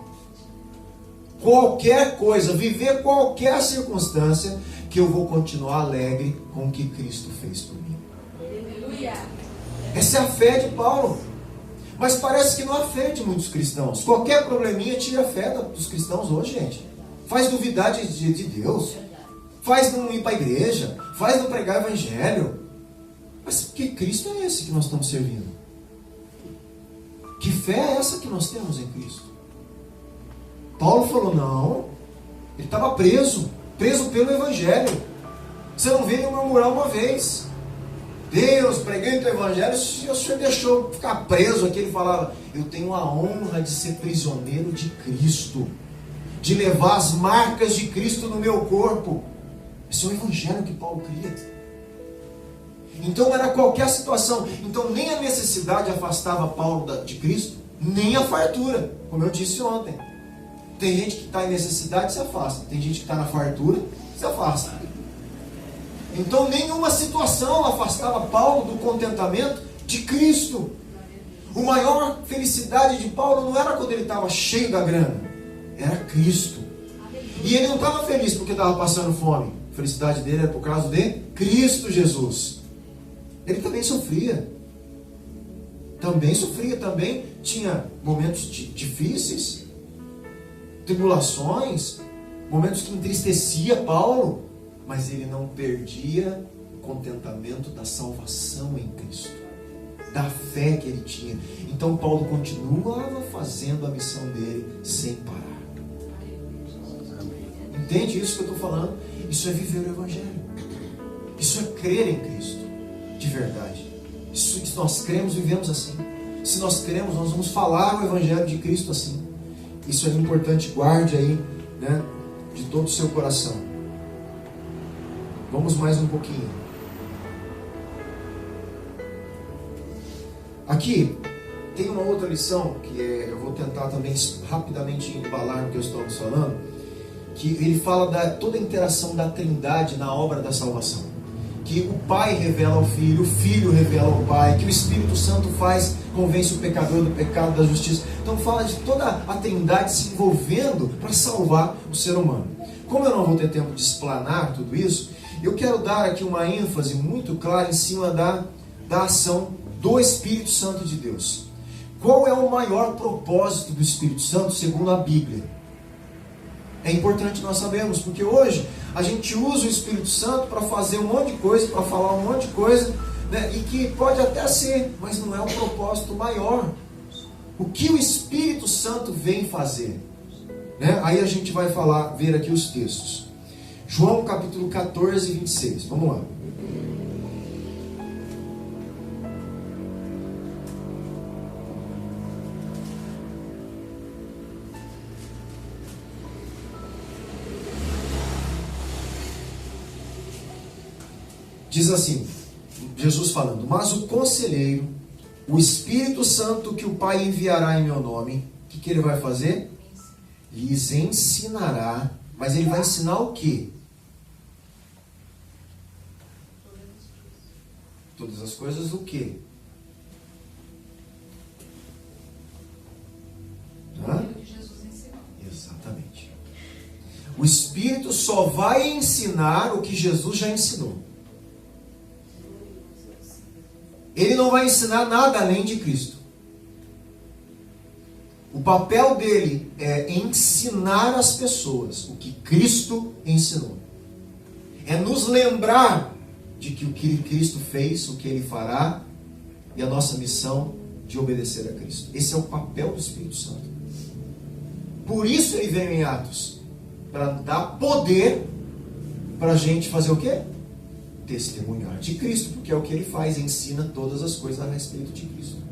qualquer coisa, viver qualquer circunstância, que eu vou continuar alegre com o que Cristo fez por mim. Essa é a fé de Paulo. Mas parece que não há fé de muitos cristãos. Qualquer probleminha tira a fé dos cristãos hoje, gente. Faz duvidar de Deus. Faz não ir para a igreja. Faz não pregar o evangelho. Mas que Cristo é esse que nós estamos servindo? Que fé é essa que nós temos em Cristo? Paulo falou: não. Ele estava preso pelo evangelho. Você não veio murmurar uma vez. Deus, pregando o evangelho, o Senhor deixou ficar preso aqui. Ele falava: eu tenho a honra de ser prisioneiro de Cristo, de levar as marcas de Cristo no meu corpo. Esse é o evangelho que Paulo cria. Então era qualquer situação. Então nem a necessidade afastava Paulo de Cristo, nem a fartura, como eu disse ontem. Tem gente que está em necessidade, se afasta. Tem gente que está na fartura, se afasta. Então nenhuma situação afastava Paulo do contentamento de Cristo. A maior felicidade de Paulo não era quando ele estava cheio da grana, era Cristo. E ele não estava feliz porque estava passando fome. A felicidade dele era por causa de Cristo Jesus. Ele também sofria. Também tinha momentos difíceis, tribulações, momentos que entristecia Paulo. Mas ele não perdia o contentamento da salvação em Cristo, da fé que ele tinha. Então Paulo continuava fazendo a missão dele sem parar. Entende isso que eu estou falando? Isso é viver o evangelho. Isso é crer em Cristo de verdade. Isso, se nós cremos, vivemos assim. Se nós cremos, nós vamos falar o evangelho de Cristo assim. Isso é importante, guarde aí, né, de todo o seu coração. Vamos mais um pouquinho. Aqui tem uma outra lição que eu vou tentar também rapidamente embalar no que eu estou falando, que ele fala da toda a interação da Trindade na obra da salvação. Que o Pai revela ao Filho, o Filho revela ao Pai, que o Espírito Santo convence o pecador do pecado, da justiça. Então fala de toda a Trindade se envolvendo para salvar o ser humano. Como eu não vou ter tempo de explanar tudo isso, eu quero dar aqui uma ênfase muito clara em cima da ação do Espírito Santo de Deus. Qual é o maior propósito do Espírito Santo segundo a Bíblia? É importante nós sabermos, porque hoje a gente usa o Espírito Santo para fazer um monte de coisa, para falar um monte de coisa, né, e que pode até ser, mas não é o propósito maior. O que o Espírito Santo vem fazer? Né? Aí a gente vai ver aqui os textos. João capítulo 14, 26. Vamos lá. Diz assim, Jesus falando: mas o conselheiro, o Espírito Santo que o Pai enviará em meu nome, o que ele vai fazer? Lhes ensinará. Mas ele vai ensinar o quê? Todas as coisas do quê? Hã? que Jesus ensinou. Exatamente. O Espírito só vai ensinar o que Jesus já ensinou. Ele não vai ensinar nada além de Cristo. O papel dele é ensinar as pessoas o que Cristo ensinou. É nos lembrar de que o que Cristo fez, o que ele fará, e a nossa missão de obedecer a Cristo. Esse é o papel do Espírito Santo. Por isso ele veio em Atos, para dar poder para a gente fazer o quê? Testemunhar de Cristo, porque é o que ele faz, ensina todas as coisas a respeito de Cristo.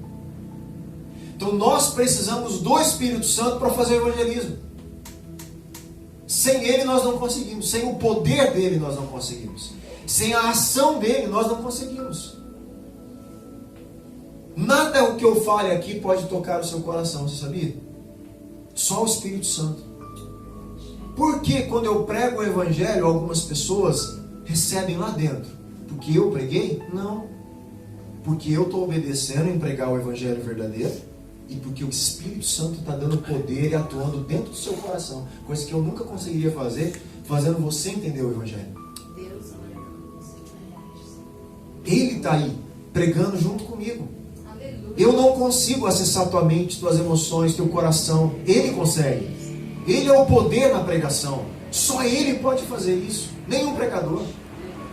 Então nós precisamos do Espírito Santo para fazer o evangelismo. Sem ele nós não conseguimos, sem o poder dele nós não conseguimos, sem a ação dele nós não conseguimos. Nada o que eu fale aqui pode tocar o seu coração, você sabia? Só o Espírito Santo. Por que quando eu prego o evangelho algumas pessoas recebem lá dentro? Porque eu preguei? Não. Porque eu estou obedecendo em pregar o evangelho verdadeiro e porque o Espírito Santo está dando poder e atuando dentro do seu coração. Coisa que eu nunca conseguiria fazer, fazendo você entender o evangelho. Ele está aí, pregando junto comigo. Aleluia. Eu não consigo acessar tua mente, tuas emoções, teu coração. Ele consegue. Ele é o poder na pregação. Só ele pode fazer isso. Nenhum pregador.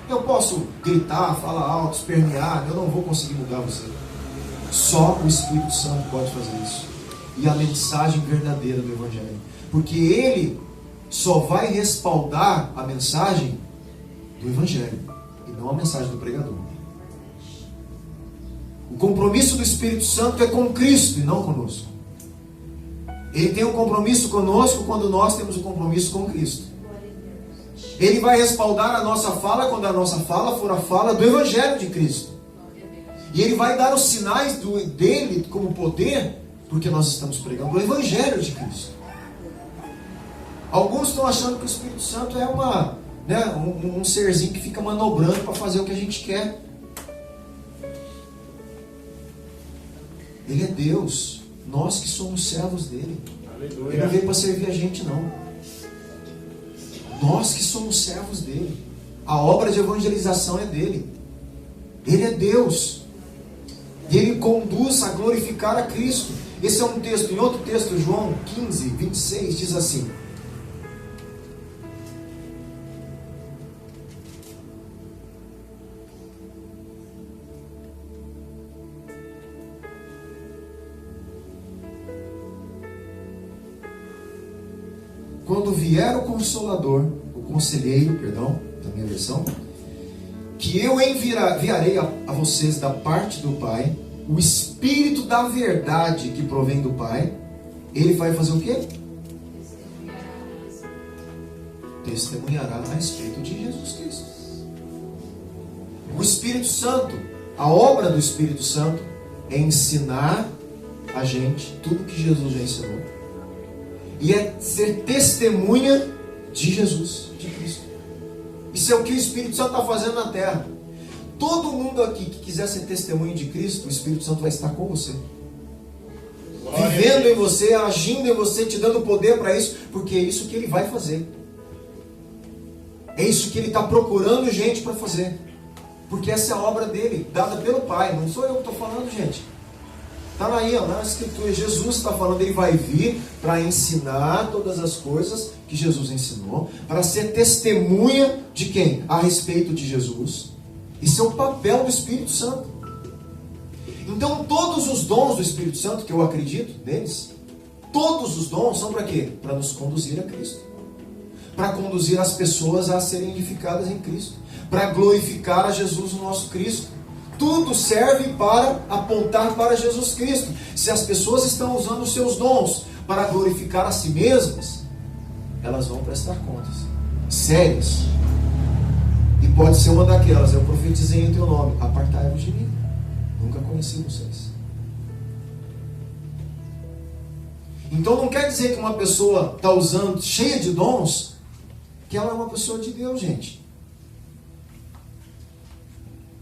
Eu posso gritar, falar alto, espernear. Eu não vou conseguir mudar você. Só o Espírito Santo pode fazer isso. E a mensagem verdadeira do Evangelho. Porque ele só vai respaldar a mensagem do Evangelho. E não a mensagem do pregador. O compromisso do Espírito Santo é com Cristo e não conosco. Ele tem um compromisso conosco quando nós temos um compromisso com Cristo. Ele vai respaldar a nossa fala quando a nossa fala for a fala do Evangelho de Cristo. E ele vai dar os sinais dele como poder, porque nós estamos pregando o Evangelho de Cristo. Alguns estão achando que o Espírito Santo é um serzinho que fica manobrando para fazer o que a gente quer. Ele é Deus. Nós que somos servos dele. Aleluia. Ele não veio para servir a gente, não. Nós que somos servos dele. A obra de evangelização é dele. Ele é Deus. E ele conduz a glorificar a Cristo. Esse é um texto. Em outro texto, João 15, 26, diz assim: quando vier o Consolador, o Conselheiro, da minha versão, que eu enviarei a vocês da parte do Pai, o Espírito da verdade que provém do Pai, ele vai fazer o quê? Testemunhará a respeito de Jesus Cristo. O Espírito Santo, a obra do Espírito Santo é ensinar a gente tudo que Jesus já ensinou. E é ser testemunha de Jesus, de Cristo. Isso é o que o Espírito Santo está fazendo na terra. Todo mundo aqui que quiser ser testemunha de Cristo, o Espírito Santo vai estar com você. Glória Vivendo em você, agindo em você, te dando poder para isso, porque é isso que ele vai fazer. É isso que ele está procurando gente para fazer. Porque essa é a obra dele, dada pelo Pai. Não sou eu que estou falando, gente. Está aí, na Escritura. Jesus está falando, ele vai vir para ensinar todas as coisas que Jesus ensinou, para ser testemunha de quem? A respeito de Jesus. Isso é o papel do Espírito Santo. Então todos os dons do Espírito Santo, que eu acredito neles, todos os dons são para quê? Para nos conduzir a Cristo. Para conduzir as pessoas a serem edificadas em Cristo. Para glorificar a Jesus, o nosso Cristo. Tudo serve para apontar para Jesus Cristo. Se as pessoas estão usando os seus dons para glorificar a si mesmas, elas vão prestar contas sérias. E pode ser uma daquelas: eu profetizei em teu nome, apartai-vos de mim, nunca conheci vocês. Então não quer dizer que uma pessoa está usando, cheia de dons, que ela é uma pessoa de Deus, gente.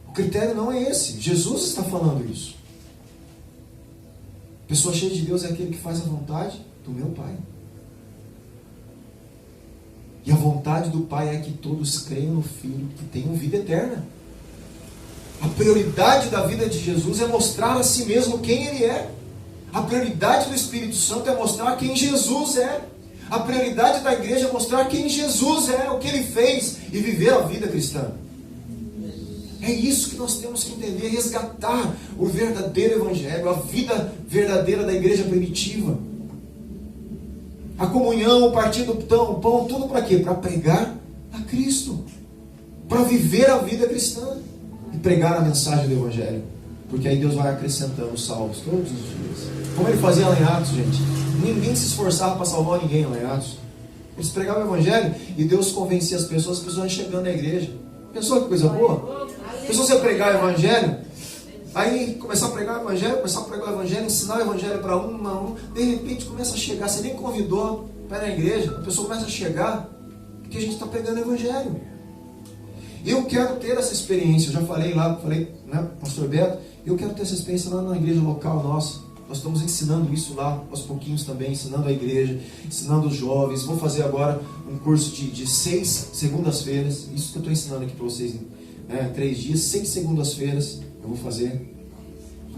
O critério não é esse. Jesus está falando isso. Pessoa cheia de Deus é aquele que faz a vontade do meu Pai. E a vontade do Pai é que todos creiam no Filho, que tenham vida eterna. A prioridade da vida de Jesus é mostrar a si mesmo quem Ele é. A prioridade do Espírito Santo é mostrar quem Jesus é. A prioridade da igreja é mostrar quem Jesus é, o que Ele fez, e viver a vida cristã. É isso que nós temos que entender, resgatar o verdadeiro Evangelho, a vida verdadeira da igreja primitiva. A comunhão, o partir do pão, tudo para quê? Para pregar a Cristo. Para viver a vida cristã. E pregar a mensagem do Evangelho. Porque aí Deus vai acrescentando os salvos todos os dias. Como Ele fazia lá em Atos, gente. Ninguém se esforçava para salvar ninguém lá em Atos. Eles pregavam o Evangelho e Deus convencia as pessoas chegando na igreja. Pensou que coisa boa? Pensou você pregar o Evangelho? Aí começar a pregar o Evangelho, ensinar o Evangelho para um a um, de repente começa a chegar, você nem convidou para ir na igreja, a pessoa começa a chegar, porque a gente está pregando o Evangelho. Eu quero ter essa experiência, eu já falei lá, né, pastor Beto, eu quero ter essa experiência lá na igreja local nossa. Nós estamos ensinando isso lá, aos pouquinhos também, ensinando a igreja, ensinando os jovens. Vou fazer agora um curso de 6 segundas-feiras, isso que eu estou ensinando aqui para vocês, né, 3 dias, 6 segundas-feiras. Eu vou fazer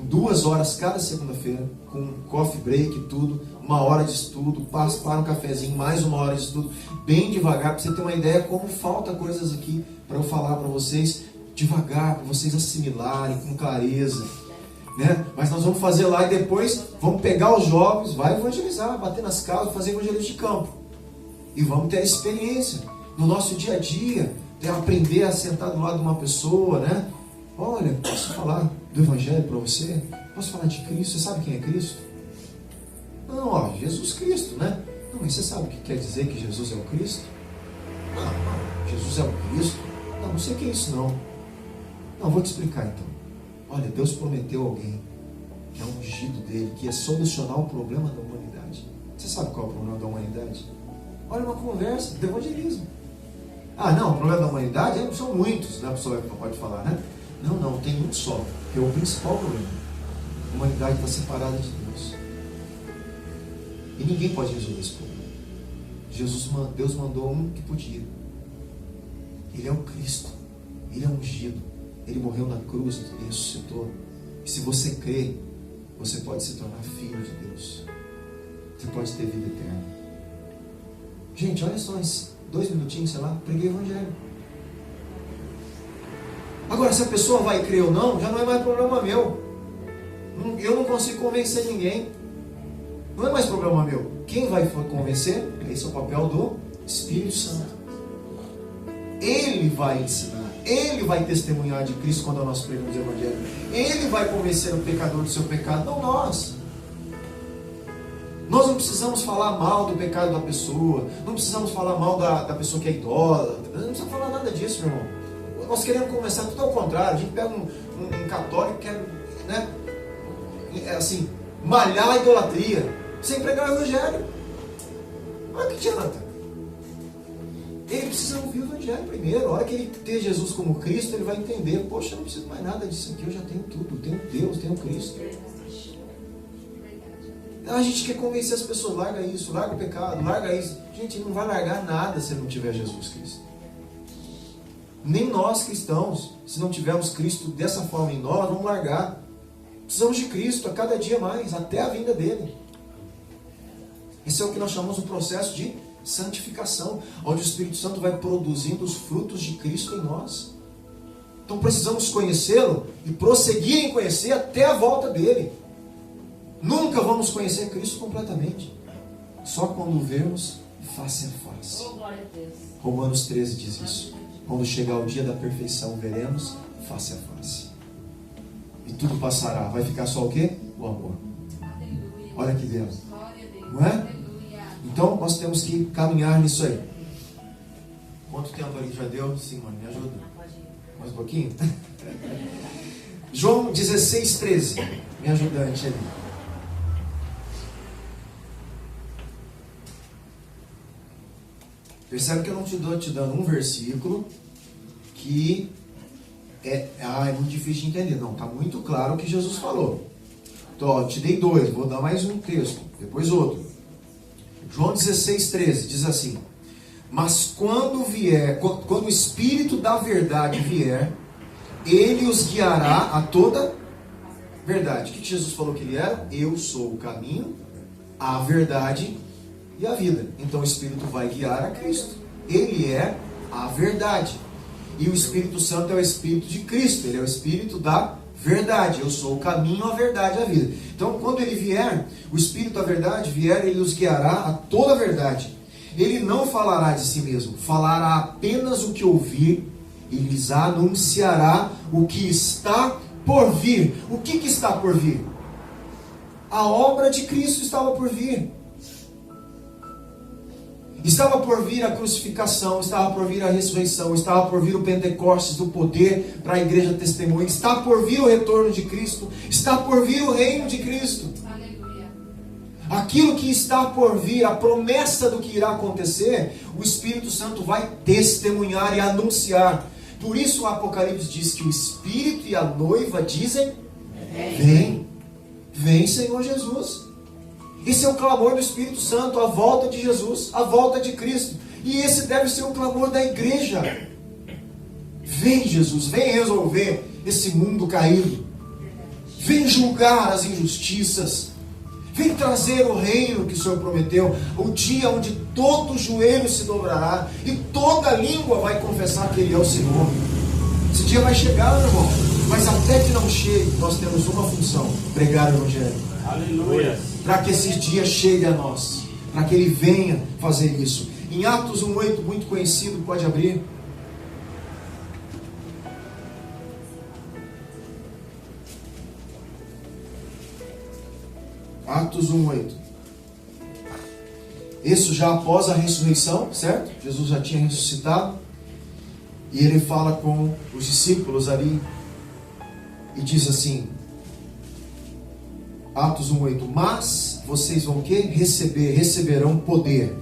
2 horas cada segunda-feira, com coffee break e tudo, 1 hora de estudo, para um cafezinho, mais 1 hora de estudo, bem devagar, para você ter uma ideia como falta coisas aqui para eu falar para vocês, devagar, para vocês assimilarem com clareza, né? Mas nós vamos fazer lá e depois vamos pegar os jovens, vai evangelizar, bater nas casas, fazer evangelismo de campo, e vamos ter a experiência no nosso dia a dia, aprender a sentar do lado de uma pessoa, né? Olha, posso falar do Evangelho para você? Posso falar de Cristo? Você sabe quem é Cristo? Não, ó, Jesus Cristo, né? Não, mas você sabe o que quer dizer que Jesus é o Cristo? Não, Jesus é o Cristo? Não sei o que é isso não. Não, vou te explicar então. Olha, Deus prometeu alguém que é um ungido dele, que ia solucionar o problema da humanidade. Você sabe qual é o problema da humanidade? Olha, uma conversa de evangelismo. Ah, não, o problema da humanidade são muitos, né? A pessoa pode falar, né? Não, tem um só, que é o principal problema. A humanidade está separada de Deus. E ninguém pode resolver esse problema. Deus mandou um que podia. Ele é o Cristo. Ele é ungido. Ele morreu na cruz e ressuscitou. E se você crê, você pode se tornar filho de Deus. Você pode ter vida eterna. Gente, olha só, 2 minutinhos, sei lá, preguei o Evangelho. Agora, se a pessoa vai crer ou não, já não é mais problema meu. Eu não consigo convencer ninguém. Não é mais problema meu. Quem vai convencer? Esse é o papel do Espírito Santo. Ele vai ensinar. Ele vai testemunhar de Cristo quando nós pregamos o Evangelho. Ele vai convencer o pecador do seu pecado, não nós. Nós não precisamos falar mal do pecado da pessoa. Não precisamos falar mal da pessoa que é idólatra. Não precisa falar nada disso, meu irmão. Nós queremos começar tudo ao contrário. A gente pega um católico que quer, né, assim, malhar a idolatria sem pregar o Evangelho. Olha que adianta. Ele precisa ouvir o Evangelho primeiro. A hora que ele ter Jesus como Cristo, ele vai entender: poxa, eu não preciso mais nada disso aqui, eu já tenho tudo. Eu tenho Deus, tenho Cristo. A gente quer convencer as pessoas: larga isso, larga o pecado, larga isso. Gente, não vai largar nada se não tiver Jesus Cristo. Nem nós cristãos, se não tivermos Cristo dessa forma em nós, vamos largar. Precisamos de Cristo a cada dia mais, até a vinda dele. Esse é o que nós chamamos de processo de santificação, onde o Espírito Santo vai produzindo os frutos de Cristo em nós. Então precisamos conhecê-lo e prosseguir em conhecer até a volta dele. Nunca vamos conhecer Cristo completamente, só quando o vermos face a face. Romanos 13 diz isso. Quando chegar o dia da perfeição, veremos face a face. E tudo passará. Vai ficar só o quê? O amor. Olha que Deus. Não é? Então nós temos que caminhar nisso aí. Quanto tempo ali já deu? Sim, mano, me ajuda. Mais um pouquinho? João 16:13. Minha ajudante ali. Percebe que eu não te dando um versículo que é muito difícil de entender. Não, está muito claro o que Jesus falou. Então, ó, eu te dei 2, vou dar mais um texto, depois outro. João 16:13 diz assim: mas quando o Espírito da verdade vier, ele os guiará a toda verdade. O que Jesus falou que ele era? Eu sou o caminho, a verdade e a vida. Então o Espírito vai guiar a Cristo. Ele é a verdade. E o Espírito Santo é o Espírito de Cristo. Ele é o Espírito da verdade. Eu sou o caminho, a verdade e a vida. Então quando ele vier, o Espírito da verdade vier, ele os guiará a toda a verdade. Ele não falará de si mesmo, falará apenas o que ouvir e lhes anunciará o que está por vir. O que está por vir? A obra de Cristo estava por vir. Estava por vir a crucificação, estava por vir a ressurreição, estava por vir o Pentecostes do poder para a igreja testemunha, está por vir o retorno de Cristo, está por vir o reino de Cristo. Aleluia. Aquilo que está por vir, a promessa do que irá acontecer, o Espírito Santo vai testemunhar e anunciar. Por isso o Apocalipse diz que o Espírito e a noiva dizem: vem, vem Senhor Jesus. Esse é o clamor do Espírito Santo, a volta de Jesus, a volta de Cristo. E esse deve ser o clamor da igreja. Vem Jesus, vem resolver esse mundo caído. Vem julgar as injustiças. Vem trazer o reino que o Senhor prometeu. O dia onde todo joelho se dobrará e toda língua vai confessar que Ele é o Senhor. Esse dia vai chegar, meu irmão. Mas até que não chegue, nós temos uma função: pregar o Evangelho. Aleluia. Para que esse dia chegue a nós, para que Ele venha fazer isso. Em Atos 1:8, muito conhecido, pode abrir. Atos 1:8. Isso já após a ressurreição, certo? Jesus já tinha ressuscitado. E Ele fala com os discípulos ali e diz assim, Atos 1:8: mas vocês vão o quê? Receberão poder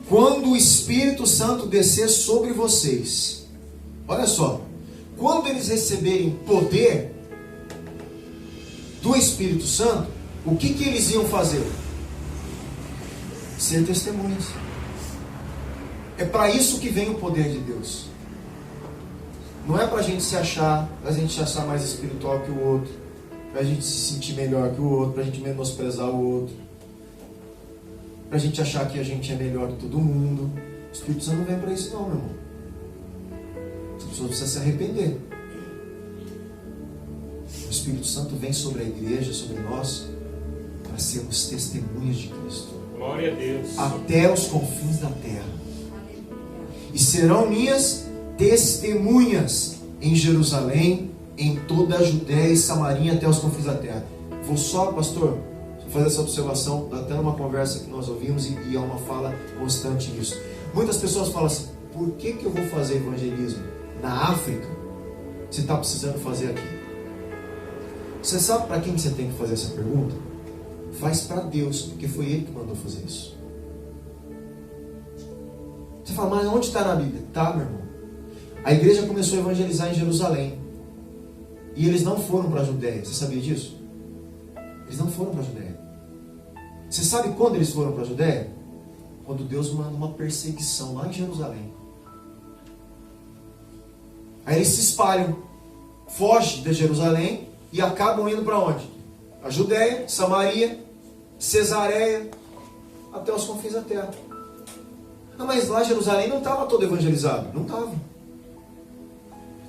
quando o Espírito Santo descer sobre vocês. Olha só, quando eles receberem poder do Espírito Santo, o que eles iam fazer? Ser testemunhas. É para isso que vem o poder de Deus. Não é para a gente se achar, para a gente se achar mais espiritual que o outro, para a gente se sentir melhor que o outro, para a gente menosprezar o outro, para a gente achar que a gente é melhor que todo mundo. O Espírito Santo não vem para isso não, meu irmão. As pessoas precisam se arrepender. O Espírito Santo vem sobre a igreja, sobre nós, para sermos testemunhas de Cristo. Glória a Deus. Até os confins da terra. E serão minhas testemunhas em Jerusalém, em toda a Judéia e Samaria, até os confins da terra. Vou só, pastor, fazer essa observação, até numa conversa que nós ouvimos, e há uma fala constante nisso. Muitas pessoas falam assim: por que eu vou fazer evangelismo na África se está precisando fazer aqui? Você sabe para quem você tem que fazer essa pergunta? Faz para Deus, porque foi Ele que mandou fazer isso. Você fala, mas onde está na Bíblia? Tá, meu irmão. A igreja começou a evangelizar em Jerusalém. E eles não foram para a Judéia. Você sabia disso? Eles não foram para a Judéia. Você sabe quando eles foram para a Judéia? Quando Deus manda uma perseguição lá em Jerusalém. Aí eles se espalham, fogem de Jerusalém e acabam indo para onde? A Judéia, Samaria, Cesareia, até os confins da terra. Não, mas lá Jerusalém não estava todo evangelizado. Não estava.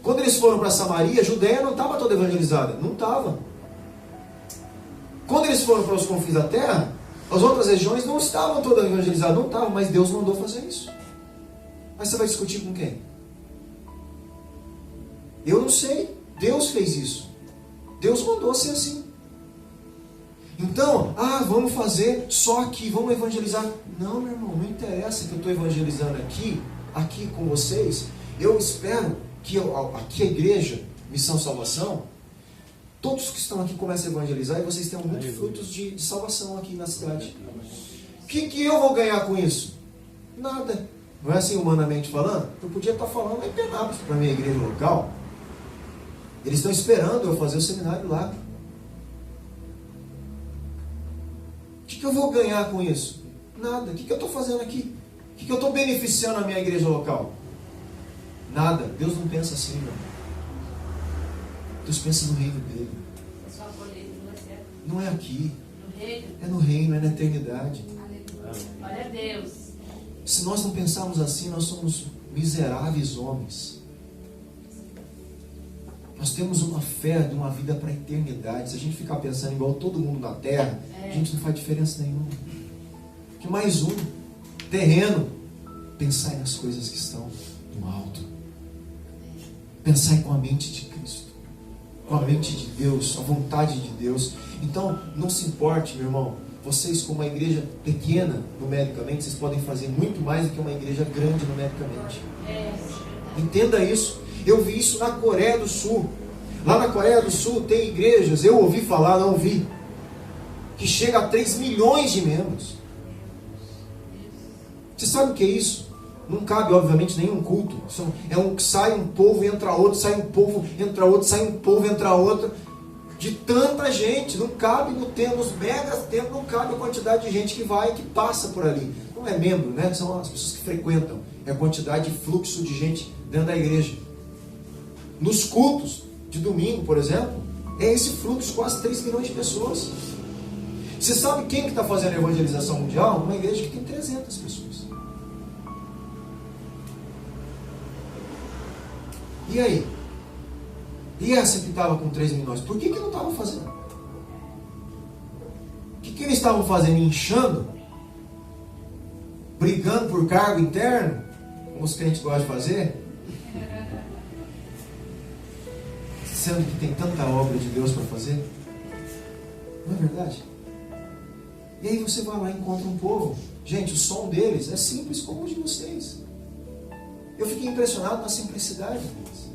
Quando eles foram para Samaria, a Judéia não estava toda evangelizada. Não estava. Quando eles foram para os confins da terra, as outras regiões não estavam todas evangelizadas. Não estavam, mas Deus mandou fazer isso. Mas você vai discutir com quem? Eu não sei. Deus fez isso. Deus mandou ser assim. Então, vamos fazer só aqui, vamos evangelizar. Não, meu irmão, não interessa que eu estou evangelizando aqui com vocês. Eu espero que aqui a igreja, Missão Salvação, todos que estão aqui começam a evangelizar e vocês têm muitos frutos de salvação aqui na cidade. O que eu vou ganhar com isso? Nada. Não é assim humanamente falando? Eu podia estar falando em Penápolis para a minha igreja local. Eles estão esperando eu fazer o seminário lá. O que eu vou ganhar com isso? Nada. O que eu estou fazendo aqui? O que eu estou beneficiando a minha igreja local? Nada. Deus não pensa assim, meu. Deus pensa no reino dele. Não é aqui. É no reino, é na eternidade. Glória a Deus. Se nós não pensarmos assim, nós somos miseráveis homens. Nós temos uma fé de uma vida para a eternidade. Se a gente ficar pensando igual todo mundo na terra, a gente não faz diferença nenhuma. Que mais um, terreno, pensai nas coisas que estão no alto. Pensai com a mente de Cristo, com a mente de Deus, a vontade de Deus. Então, não se importe, meu irmão. Vocês, como uma igreja pequena numericamente, vocês podem fazer muito mais do que uma igreja grande numericamente. Entenda isso. Eu vi isso na Coreia do Sul. Lá na Coreia do Sul tem igrejas, eu ouvi falar, não vi, que chega a 3 milhões de membros. Você sabe o que é isso? Não cabe, obviamente, nenhum culto. É um que sai um povo, entra outro, sai um povo, entra outro, sai um povo, entra outro. De tanta gente, não cabe no tempo, nos megas tempos, não cabe a quantidade de gente que vai, que passa por ali. Não é membro, né? São as pessoas que frequentam. É a quantidade de fluxo de gente dentro da igreja. Nos cultos de domingo, por exemplo, é esse fluxo, quase 3 milhões de pessoas. Você sabe quem que está fazendo a evangelização mundial? Uma igreja que tem 300 pessoas. E aí? E essa que estava com 3 milhões? Por que não estava fazendo? O que eles estavam fazendo? Inchando? Brigando por cargo interno? Como os crentes gostam de fazer? Sendo que tem tanta obra de Deus para fazer? Não é verdade? E aí você vai lá e encontra um povo. Gente, o som deles é simples como o de vocês. Eu fiquei impressionado na simplicidade deles.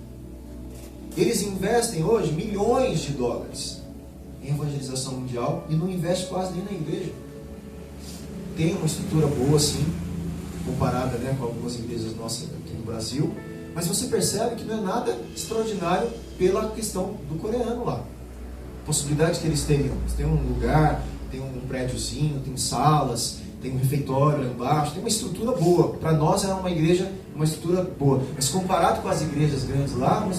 Eles investem hoje milhões de dólares em evangelização mundial e não investem quase nem na igreja. Tem uma estrutura boa, sim, comparada, né, com algumas igrejas nossas aqui no Brasil, mas você percebe que não é nada extraordinário pela questão do coreano lá. Possibilidade que eles teriam. Eles têm um lugar, tem um prédiozinho, tem salas, tem um refeitório lá embaixo, tem uma estrutura boa. Para nós era uma igreja, uma estrutura boa. Mas comparado com as igrejas grandes lá, uma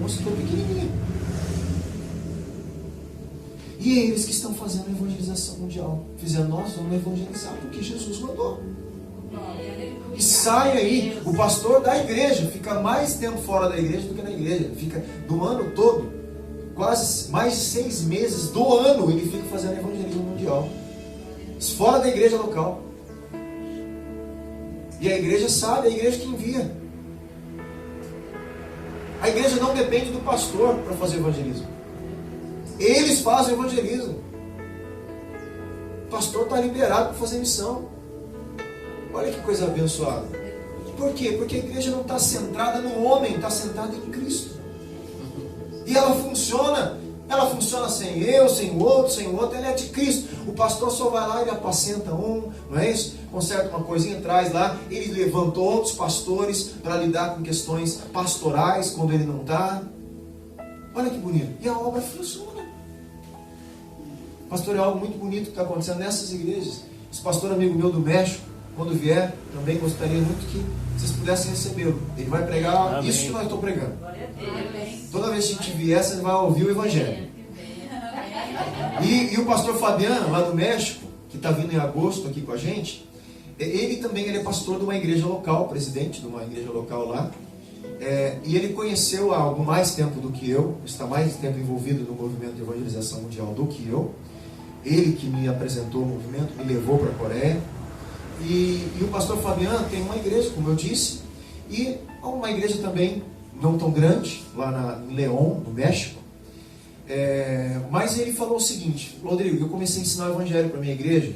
estrutura pequenininha. E eles que estão fazendo a evangelização mundial. Fizeram, nós vamos evangelizar porque Jesus mandou. E sai aí, o pastor da igreja fica mais tempo fora da igreja do que na igreja. Fica do ano todo, quase mais de 6 meses do ano, ele fica fazendo evangelismo mundial. Fora da igreja local. E a igreja sabe, é a igreja que envia. A igreja não depende do pastor para fazer evangelismo. Eles fazem evangelismo. O pastor está liberado para fazer missão. Olha que coisa abençoada. Por quê? Porque a igreja não está centrada no homem, está centrada em Cristo. E ela funciona sem eu, sem o outro, ela é de Cristo. O pastor só vai lá, ele apacenta um, não é isso? Conserta uma coisinha, traz lá, ele levanta outros pastores para lidar com questões pastorais quando ele não está. Olha que bonito. E a obra funciona. Pastor, é algo muito bonito que está acontecendo nessas igrejas. Esse pastor amigo meu do México, quando vier, também gostaria muito que vocês pudessem recebê-lo. Ele vai pregar Amém. Isso que nós estamos pregando. Toda vez que a gente vier, você vai ouvir o Evangelho. E o pastor Fabiano, lá do México, que está vindo em agosto aqui com a gente, ele também é pastor de uma igreja local, presidente de uma igreja local lá. E ele conheceu há algo mais tempo do que eu, está mais tempo envolvido no movimento de evangelização mundial do que eu. Ele que me apresentou o movimento, me levou para a Coreia. E o pastor Fabiano tem uma igreja, como eu disse, e uma igreja também não tão grande, lá em León, no México. Mas ele falou o seguinte: Rodrigo, eu comecei a ensinar o evangelho para a minha igreja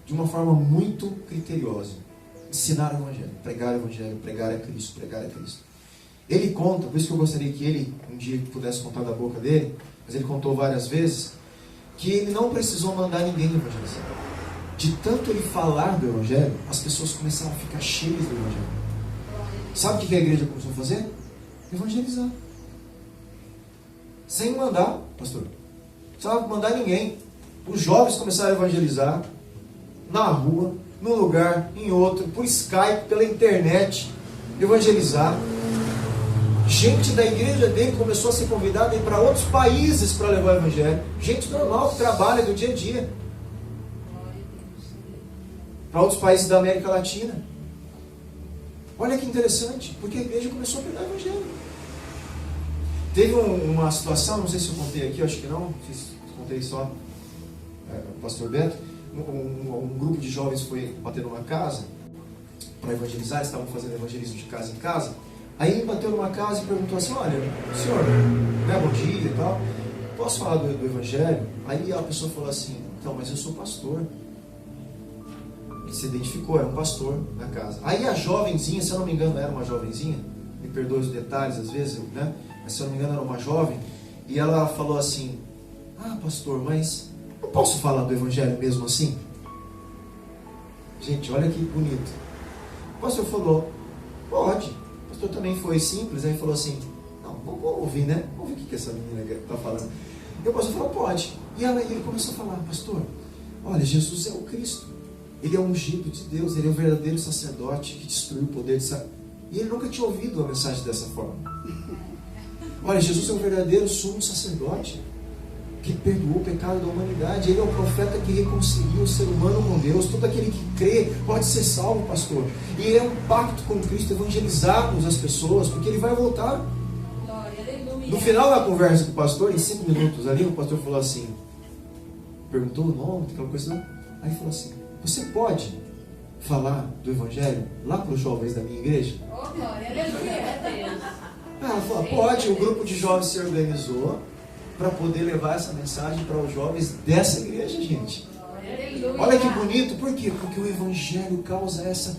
de uma forma muito criteriosa. Ensinar o evangelho, pregar a Cristo, pregar a Cristo. Ele conta, por isso que eu gostaria que ele um dia pudesse contar da boca dele, mas ele contou várias vezes, que ele não precisou mandar ninguém evangelizar. De tanto ele falar do Evangelho, as pessoas começaram a ficar cheias do Evangelho. Sabe o que a igreja começou a fazer? Evangelizar. Sem mandar, pastor. Não precisava mandar ninguém. Os jovens começaram a evangelizar na rua, num lugar, em outro, por Skype, pela internet, evangelizar. Gente da igreja dele começou a ser convidada a ir para outros países para levar o Evangelho. Gente normal que trabalha do dia a dia. Para outros países da América Latina. Olha que interessante, porque a igreja começou a pregar o Evangelho. Teve uma situação, não sei se eu contei aqui, acho que não sei se eu contei só, o pastor Beto, um grupo de jovens foi bater numa casa para evangelizar, eles estavam fazendo evangelismo de casa em casa. Aí ele bateu numa casa e perguntou assim, olha, senhor, né, bom dia e tal, posso falar do Evangelho? Aí a pessoa falou assim, então, mas eu sou pastor. Ele se identificou, era um pastor na casa. Aí a jovenzinha, se eu não me engano, era uma jovenzinha, me perdoe os detalhes às vezes, né? Mas se eu não me engano era uma jovem, e ela falou assim, pastor, mas eu posso falar do Evangelho mesmo assim? Gente, olha que bonito. O pastor falou, pode. O pastor também foi simples, aí falou assim, não, vamos ouvir, né? Vamos ver o que essa menina está falando. E o pastor falou, pode. E ele começou a falar, pastor, olha, Jesus é o Cristo. Ele é o ungido de Deus, ele é o verdadeiro sacerdote que destruiu o poder de Satanás. E ele nunca tinha ouvido a mensagem dessa forma. Olha, Jesus é o verdadeiro sumo sacerdote que perdoou o pecado da humanidade. Ele é o profeta que reconcilia o ser humano com Deus. Todo aquele que crê pode ser salvo, pastor. E ele é um pacto com Cristo, evangelizarmos as pessoas, porque ele vai voltar. No final da conversa com o pastor, em 5 minutos ali, o pastor falou assim, perguntou o nome, aquela coisa. Aí ele falou assim, você pode falar do Evangelho lá para os jovens da minha igreja? Ela falou, pode. O grupo de jovens se organizou para poder levar essa mensagem para os jovens dessa igreja, gente. Olha que bonito. Por quê? Porque o Evangelho causa essa...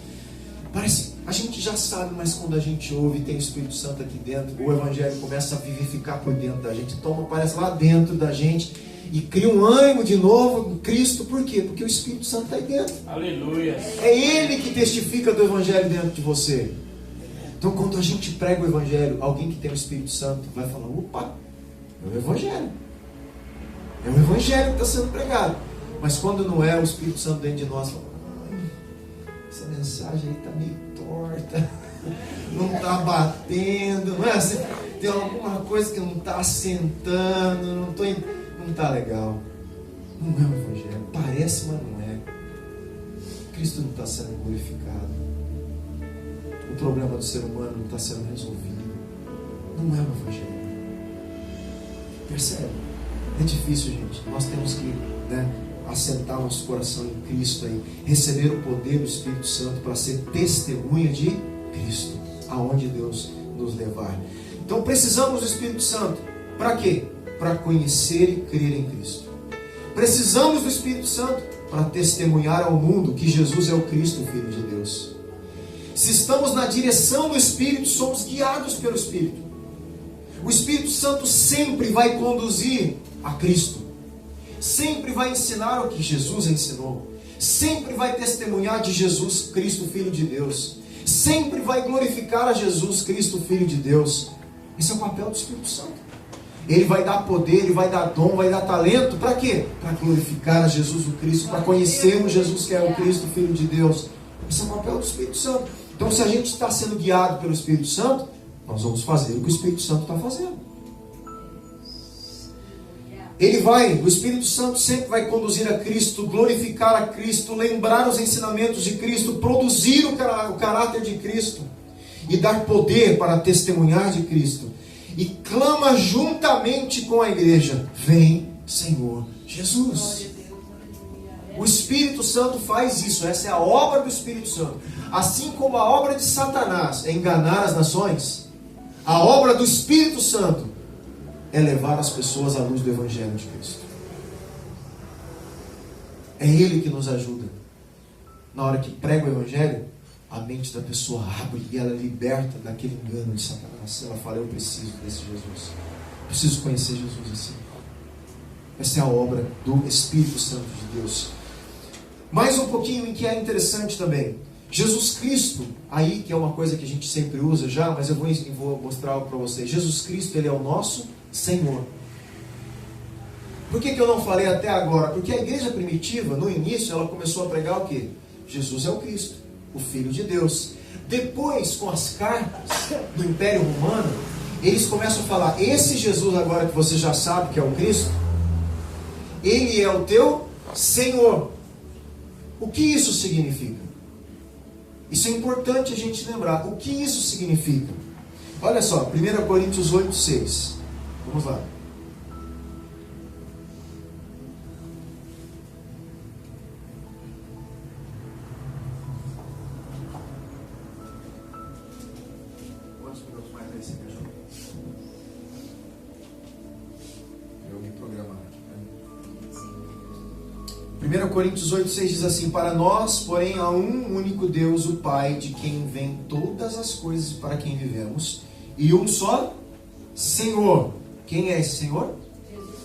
Parece, a gente já sabe, mas quando a gente ouve e tem o Espírito Santo aqui dentro, o Evangelho começa a vivificar por dentro da gente. Toma, parece lá dentro da gente e cria um ânimo de novo em Cristo. Por quê? Porque o Espírito Santo está aí dentro. Aleluia. É Ele que testifica do Evangelho dentro de você. Então quando a gente prega o Evangelho, alguém que tem o Espírito Santo vai falar, opa, é o Evangelho. É o Evangelho que está sendo pregado. Mas quando não é, o Espírito Santo dentro de nós fala, essa mensagem aí está meio torta, não está batendo, não é assim? Tem alguma coisa que não está assentando, não está legal. Não é o Evangelho. Parece, mas não é. Cristo não está sendo glorificado. O problema do ser humano não está sendo resolvido. Não é o Evangelho. Percebe? É difícil, gente. Nós temos que, assentar nosso coração em Cristo aí, receber o poder do Espírito Santo para ser testemunha de Cristo, aonde Deus nos levar. Então precisamos do Espírito Santo. Para quê? Para conhecer e crer em Cristo. Precisamos do Espírito Santo para testemunhar ao mundo que Jesus é o Cristo, o Filho de Deus. Se estamos na direção do Espírito, somos guiados pelo Espírito. O Espírito Santo sempre vai conduzir a Cristo. Sempre vai ensinar o que Jesus ensinou. Sempre vai testemunhar de Jesus Cristo, Filho de Deus. Sempre vai glorificar a Jesus Cristo, Filho de Deus. Esse é o papel do Espírito Santo. Ele vai dar poder, ele vai dar dom, vai dar talento. Para quê? Para glorificar a Jesus o Cristo, para conhecermos Jesus que é o Cristo, Filho de Deus. Esse é o papel do Espírito Santo. Então se a gente está sendo guiado pelo Espírito Santo, nós vamos fazer o que o Espírito Santo está fazendo. O Espírito Santo sempre vai conduzir a Cristo, glorificar a Cristo, lembrar os ensinamentos de Cristo, produzir o caráter de Cristo e dar poder para testemunhar de Cristo. E clama juntamente com a igreja, vem Senhor Jesus. O Espírito Santo faz isso, essa é a obra do Espírito Santo. Assim como a obra de Satanás é enganar as nações, a obra do Espírito Santo é levar as pessoas à luz do Evangelho de Cristo. É Ele que nos ajuda. Na hora que prega o Evangelho, a mente da pessoa abre e ela é liberta daquele engano de Satanás. Ela fala, eu preciso desse Jesus. Preciso conhecer Jesus assim. Essa é a obra do Espírito Santo de Deus. Mais um pouquinho em que é interessante também. Jesus Cristo, aí que é uma coisa que a gente sempre usa já, mas eu vou mostrar algo para vocês. Jesus Cristo, Ele é o nosso Senhor. Por que eu não falei até agora? Porque a igreja primitiva, no início, ela começou a pregar o quê? Jesus é o Cristo, o Filho de Deus. Depois, com as cartas do Império Romano, eles começam a falar, esse Jesus agora que você já sabe que é o Cristo, Ele é o teu Senhor. O que isso significa? Isso é importante a gente lembrar. O que isso significa? Olha só, 1 Coríntios 8, 6. Vamos lá. Quantos minutos mais aí você quer jogar? Eu me programar aqui. 1 Coríntios 8, 6 diz assim, para nós, porém, há um único Deus, o Pai, de quem vêm todas as coisas para quem vivemos, e um só Senhor. Quem é esse Senhor?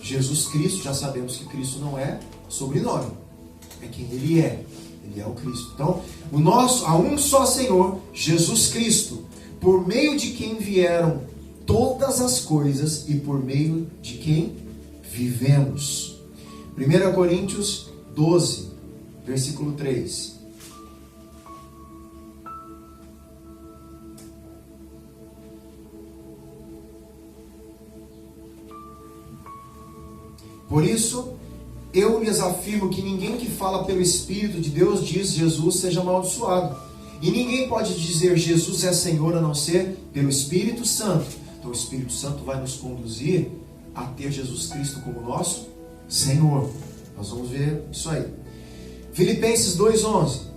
Jesus Cristo. Já sabemos que Cristo não é sobrenome, é quem Ele é. Ele é o Cristo. Então, há um só Senhor, Jesus Cristo, por meio de quem vieram todas as coisas e por meio de quem vivemos. 1 Coríntios 12, versículo 3. Por isso, eu lhes afirmo que ninguém que fala pelo Espírito de Deus diz Jesus seja amaldiçoado. E ninguém pode dizer Jesus é Senhor a não ser pelo Espírito Santo. Então o Espírito Santo vai nos conduzir a ter Jesus Cristo como nosso Senhor. Nós vamos ver isso aí. Filipenses 2:11.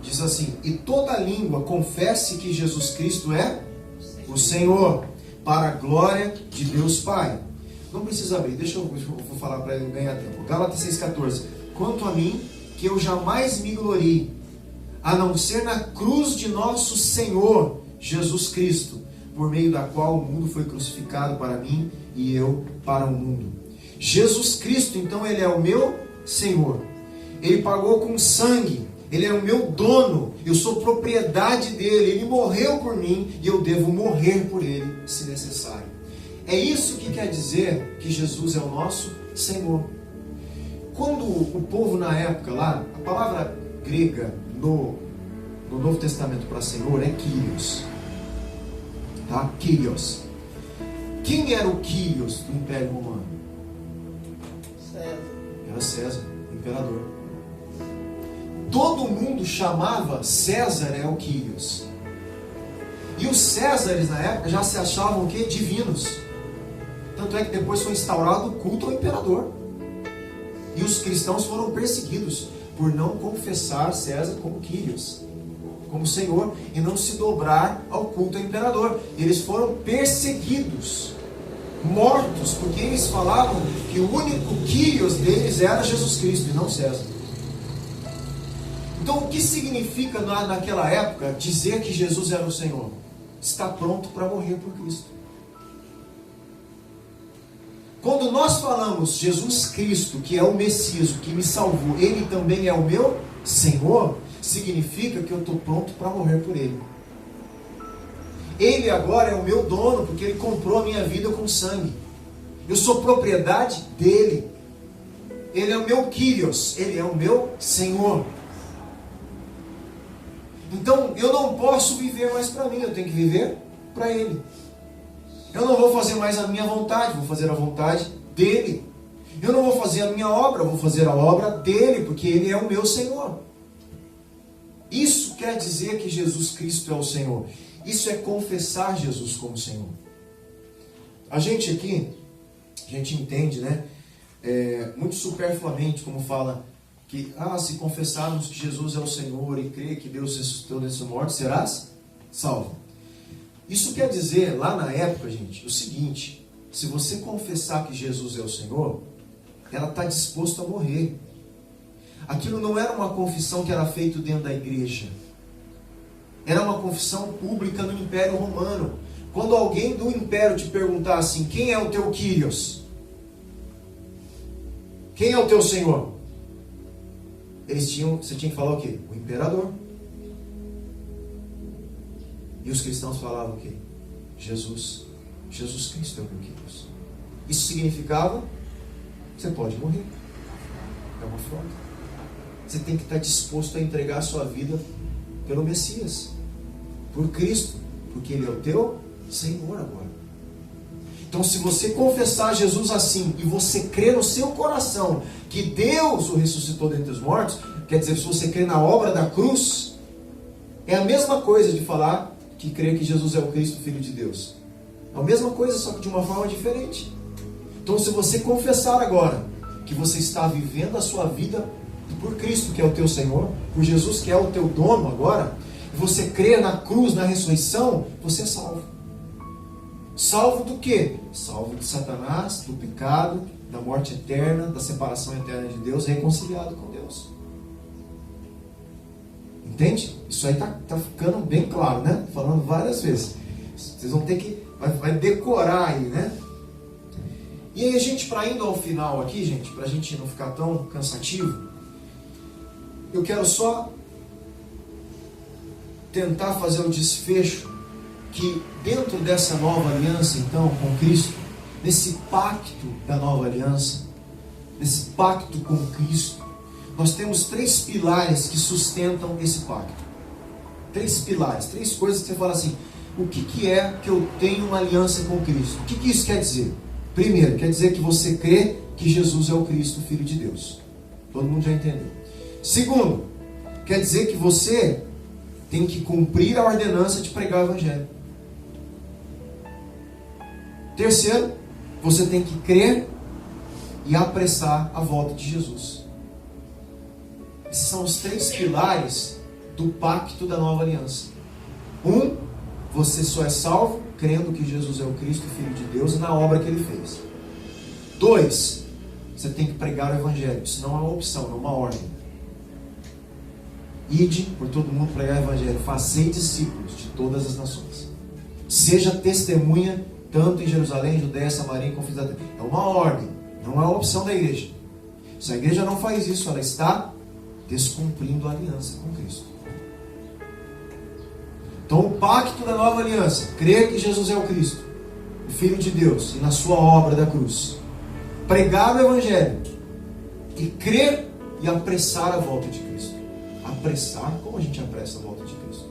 Diz assim, e toda língua confesse que Jesus Cristo é o Senhor, para a glória de Deus Pai. Não precisa abrir, deixa eu vou falar para ele ganhar tempo. Gálatas 6,14. Quanto a mim, que eu jamais me glorie, a não ser na cruz de nosso Senhor Jesus Cristo, por meio da qual o mundo foi crucificado para mim e eu para o mundo. Jesus Cristo, então, Ele é o meu Senhor. Ele pagou com sangue. Ele é o meu dono. Eu sou propriedade dele. Ele morreu por mim e eu devo morrer por ele, se necessário. É isso que quer dizer que Jesus é o nosso Senhor. Quando o povo na época lá, a palavra grega no Novo Testamento para Senhor é Kyrios. Tá? Kyrios. Quem era o Kyrios do Império Romano? César. Era César, o imperador. Todo mundo chamava César o Kyrios. E os Césares na época já se achavam o quê? Divinos. Tanto é que depois foi instaurado o culto ao imperador. E os cristãos foram perseguidos por não confessar César como Kyrios, como Senhor, e não se dobrar ao culto ao imperador. Eles foram perseguidos, mortos, porque eles falavam que o único Kyrios deles era Jesus Cristo e não César. Então, o que significa naquela época dizer que Jesus era o Senhor? Está pronto para morrer por Cristo. Quando nós falamos Jesus Cristo, que é o Messias, que me salvou, Ele também é o meu Senhor, significa que eu estou pronto para morrer por Ele. Ele agora é o meu dono, porque Ele comprou a minha vida com sangue. Eu sou propriedade dEle. Ele é o meu Kyrios, Ele é o meu Senhor. Então, eu não posso viver mais para mim, eu tenho que viver para Ele. Eu não vou fazer mais a minha vontade, vou fazer a vontade dEle. Eu não vou fazer a minha obra, vou fazer a obra dEle, porque Ele é o meu Senhor. Isso quer dizer que Jesus Cristo é o Senhor. Isso é confessar Jesus como Senhor. A gente aqui, a gente entende, né? Muito superfluamente, como fala que se confessarmos que Jesus é o Senhor e crer que Deus ressuscitou dentre os mortos, serás salvo. Isso quer dizer, lá na época, gente, o seguinte: se você confessar que Jesus é o Senhor, ela está disposta a morrer. Aquilo não era uma confissão que era feita dentro da igreja. Era uma confissão pública no Império Romano. Quando alguém do Império te perguntar assim: quem é o teu Kyrios? Quem é o teu Senhor? Você tinha que falar o quê? O Imperador. E os cristãos falavam o quê? Jesus. Jesus Cristo é o meu Kyrios. Isso significava: você pode morrer. É uma afronta. Você tem que estar disposto a entregar a sua vida pelo Messias, por Cristo, porque Ele é o teu Senhor agora. Então, se você confessar Jesus assim e você crer no seu coração que Deus o ressuscitou dentre os mortos, quer dizer, se você crer na obra da cruz, é a mesma coisa de falar que crer que Jesus é o Cristo, Filho de Deus. É a mesma coisa, só que de uma forma diferente. Então, se você confessar agora que você está vivendo a sua vida por Cristo, que é o teu Senhor, por Jesus, que é o teu dono agora, e você crer na cruz, na ressurreição, você é salvo. Salvo do quê? Salvo de Satanás, do pecado, da morte eterna, da separação eterna de Deus, reconciliado com Deus. Entende? Isso aí tá ficando bem claro, né? Falando várias vezes. Vocês vão ter que... Vai decorar aí, né? E aí a gente, para indo ao final aqui, gente, para a gente não ficar tão cansativo, eu quero só tentar fazer o desfecho que dentro dessa nova aliança, então, com Cristo, nesse pacto da nova aliança, nesse pacto com Cristo, nós temos 3 pilares que sustentam esse pacto. 3 pilares, 3 coisas que você fala assim: o que é que eu tenho uma aliança com Cristo? O que isso quer dizer? Primeiro, quer dizer que você crê que Jesus é o Cristo, Filho de Deus. Todo mundo já entendeu. Segundo, quer dizer que você tem que cumprir a ordenança de pregar o Evangelho. Terceiro, você tem que crer e apressar a volta de Jesus. Esses são os 3 pilares do pacto da nova aliança. 1, você só é salvo crendo que Jesus é o Cristo, Filho de Deus, e na obra que Ele fez. 2, você tem que pregar o Evangelho. Isso não é uma opção, é uma ordem. Ide por todo mundo pregar o Evangelho. Fazei discípulos de todas as nações. Seja testemunha tanto em Jerusalém, Judeia, Samaria e confins da terra. É uma ordem, não é uma opção da igreja. Se a igreja não faz isso, ela está descumprindo a aliança com Cristo. Então, o pacto da nova aliança: crer que Jesus é o Cristo, o Filho de Deus, e na sua obra da cruz, pregar o Evangelho e crer e apressar a volta de Cristo. Apressar? Como a gente apressa a volta de Cristo?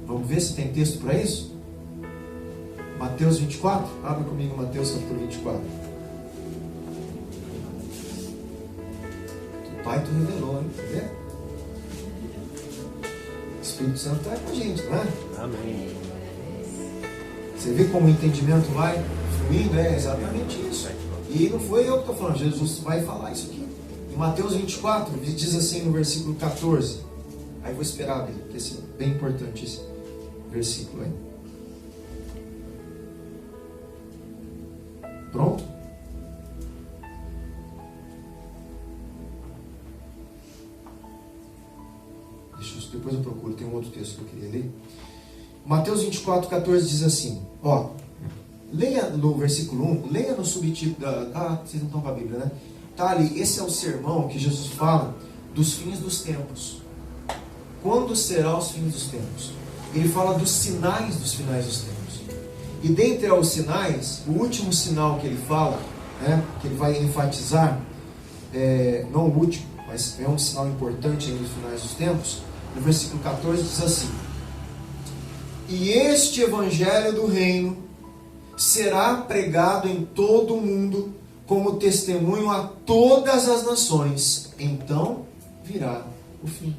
Vamos ver se tem texto para isso? Mateus 24? Abre comigo Mateus capítulo 24. O Pai te revelou, hein? Quer ver? O Espírito Santo está com a gente, não é? Amém. Você vê como o entendimento vai fluindo? É exatamente isso. E não foi eu que estou falando, Jesus vai falar isso aqui. Em Mateus 24, diz assim no versículo 14. Aí vou esperar, porque esse é bem importante esse versículo aí. Pronto? Depois eu procuro, tem um outro texto que eu queria ler. Mateus 24, 14 diz assim, ó, leia no versículo 1, leia no subtítulo da... vocês não estão com a Bíblia, né? Tá ali, esse é o sermão que Jesus fala dos fins dos tempos. Quando serão os fins dos tempos? Ele fala dos sinais dos finais dos tempos. E dentre os sinais, o último sinal que ele fala, né, que ele vai enfatizar, não o último, mas é um sinal importante nos finais dos tempos, no versículo 14 diz assim: e este evangelho do reino será pregado em todo o mundo como testemunho a todas as nações, então virá o fim.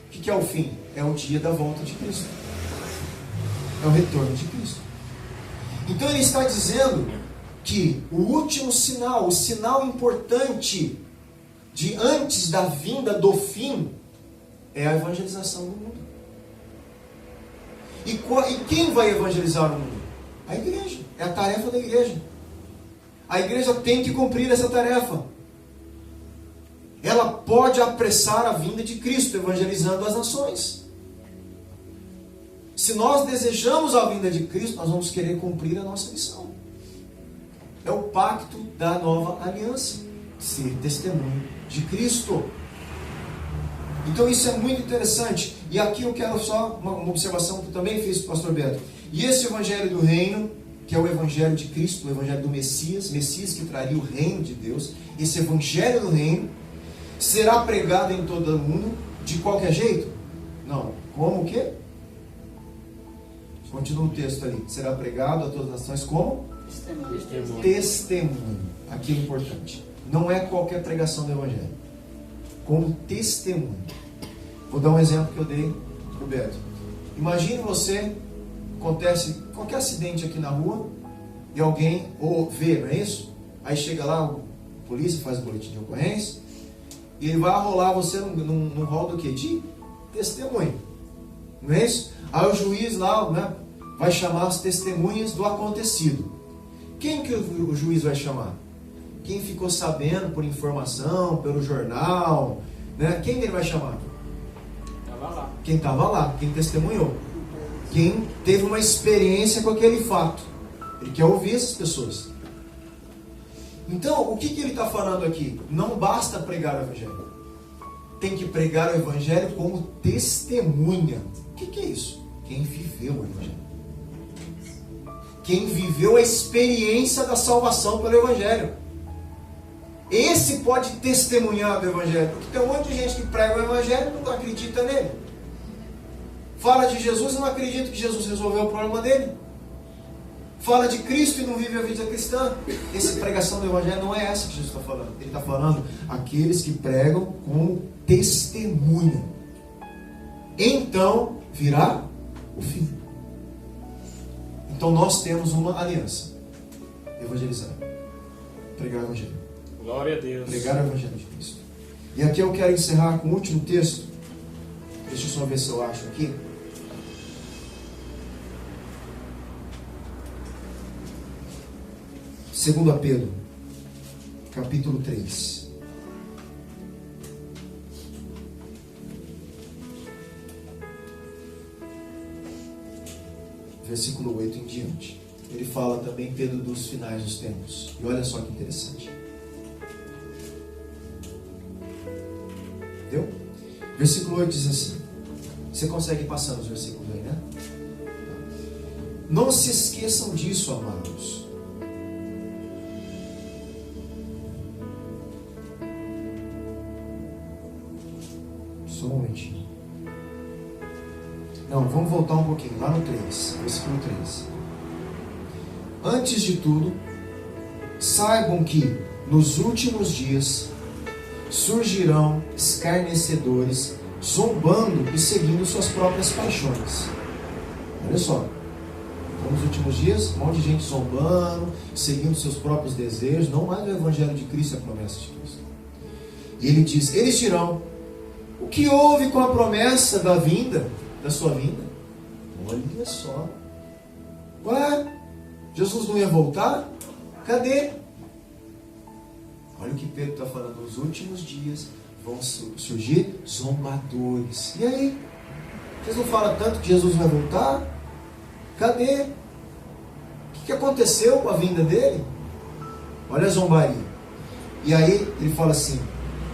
O que é o fim? É o dia da volta de Cristo, é o retorno de Cristo. Então ele está dizendo que o último sinal, o sinal importante de antes da vinda do fim, é a evangelização do mundo. E quem vai evangelizar o mundo? A igreja. É a tarefa da igreja. A igreja tem que cumprir essa tarefa. Ela pode apressar a vinda de Cristo, evangelizando as nações. Se nós desejamos a vinda de Cristo, nós vamos querer cumprir a nossa missão. É o pacto da nova aliança, ser testemunho de Cristo. Então isso é muito interessante. E aqui eu quero só uma observação que eu também fiz para o pastor Beto. E esse evangelho do reino, que é o evangelho de Cristo, o evangelho do Messias que traria o reino de Deus, esse evangelho do reino será pregado em todo o mundo de qualquer jeito? Não. Como o quê? Continua o texto ali. Será pregado a todas as nações como? Testemunho. Testemunho. Aqui é importante. Não é qualquer pregação do evangelho. Como testemunho. Vou dar um exemplo que eu dei para o Beto. Imagine você, acontece qualquer acidente aqui na rua e alguém vê, não é isso? Aí chega lá, a polícia faz o boletim de ocorrência e ele vai arrolar você num rol do quê? De testemunho. Não é isso? Aí o juiz lá, né, vai chamar as testemunhas do acontecido. Quem que o juiz vai chamar? Quem ficou sabendo por informação, pelo jornal, né? Quem ele vai chamar? Quem estava lá, quem testemunhou. Quem teve uma experiência com aquele fato. Ele quer ouvir essas pessoas. Então, o que ele está falando aqui? Não basta pregar o evangelho. Tem que pregar o evangelho como testemunha. O que é isso? Quem viveu o evangelho. Quem viveu a experiência da salvação pelo evangelho. Esse pode testemunhar do evangelho. Porque tem um monte de gente que prega o evangelho e não acredita nele. Fala de Jesus e não acredita que Jesus resolveu o problema dele. Fala de Cristo e não vive a vida cristã. Essa pregação do evangelho não é essa que Jesus está falando. Ele está falando aqueles que pregam como testemunha. Então virá o fim. Então nós temos uma aliança. Evangelizar. Pregar o evangelho. Glória a Deus. Pregar o evangelho de Cristo. E aqui eu quero encerrar com o último texto. Deixa eu só ver se eu acho aqui. Segunda Pedro, capítulo 3. Versículo 8 em diante. Ele fala também, Pedro, dos finais dos tempos. E olha só que interessante. Entendeu? Versículo 8 diz assim. Você consegue passar os versículos aí, né? Não se esqueçam disso, amados. Só um momentinho. Não, vamos voltar um pouquinho, lá no 3, versículo 3. Antes de tudo, saibam que nos últimos dias surgirão escarnecedores, zombando e seguindo suas próprias paixões. Olha só. Nos últimos dias, um monte de gente zombando, seguindo seus próprios desejos, não mais o evangelho de Cristo, a promessa de Cristo. E ele diz, eles dirão, o que houve com a promessa da vinda, da sua vinda? Olha só. Ué, Jesus não ia voltar? Cadê? Olha o que Pedro está falando, nos últimos dias vão surgir zombadores. E aí? Vocês não falam tanto que Jesus vai voltar? Cadê? O que aconteceu com a vinda dele? Olha a zombaria. E aí ele fala assim,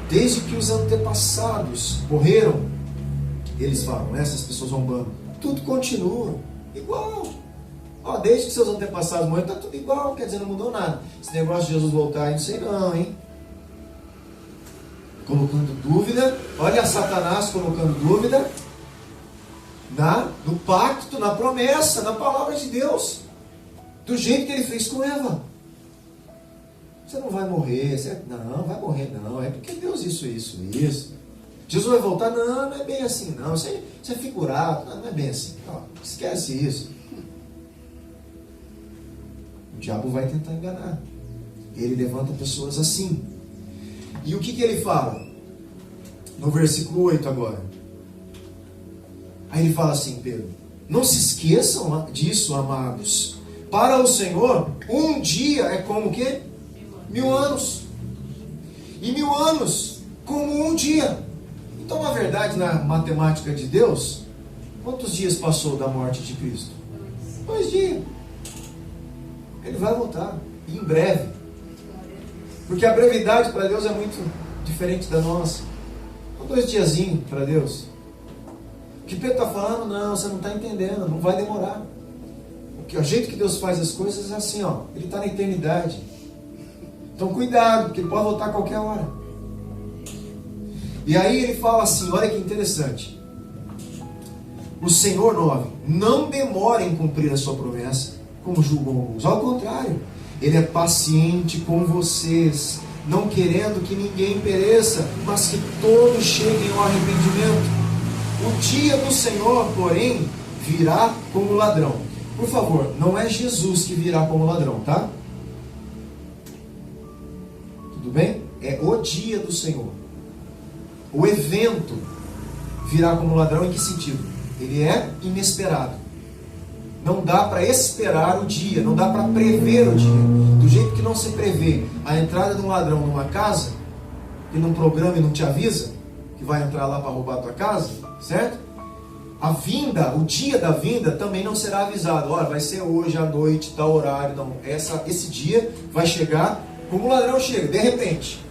desde que os antepassados morreram, eles falam, essas pessoas zombando, tudo continua igual. Ó, desde que seus antepassados morreram, está tudo igual, quer dizer, não mudou nada. Esse negócio de Jesus voltar, não sei não, hein? Colocando dúvida, olha Satanás colocando dúvida no pacto, na promessa, na palavra de Deus, do jeito que ele fez com Eva. Você não vai morrer, não vai morrer não, é porque Deus isso. Jesus vai voltar, não é bem assim não, isso é figurado, não é bem assim, não, esquece isso. diabo vai tentar enganar. Ele levanta pessoas assim. E o que ele fala? No versículo 8 agora. Aí ele fala assim, Pedro: não se esqueçam disso, amados. Para o Senhor, um dia é como o quê? 1000 anos. E 1000 anos como um dia. Então, na verdade, na matemática de Deus, quantos dias passou da morte de Cristo? 2 dias. Ele vai voltar. E em breve. Porque a brevidade para Deus é muito diferente da nossa. São 2 diazinhos para Deus. O que Pedro está falando, não, você não está entendendo, não vai demorar. O jeito que Deus faz as coisas é assim, ó, Ele está na eternidade. Então cuidado, porque Ele pode voltar a qualquer hora. E aí ele fala assim, olha que interessante. O Senhor 9, não demore em cumprir a sua promessa, como julgam alguns. Ao contrário, Ele é paciente com vocês, não querendo que ninguém pereça, mas que todos cheguem ao arrependimento. O dia do Senhor, porém, virá como ladrão. Por favor, não é Jesus que virá como ladrão, tá? Tudo bem? É o dia do Senhor. O evento virá como ladrão em que sentido? Ele é inesperado. Não dá para esperar o dia, não dá para prever o dia. Do jeito que não se prevê a entrada de um ladrão numa casa, e num programa e não te avisa, que vai entrar lá para roubar a tua casa, certo? A vinda, o dia da vinda também não será avisado. Olha, vai ser hoje à noite, tal horário. Não. Esse dia vai chegar como o ladrão chega, de repente.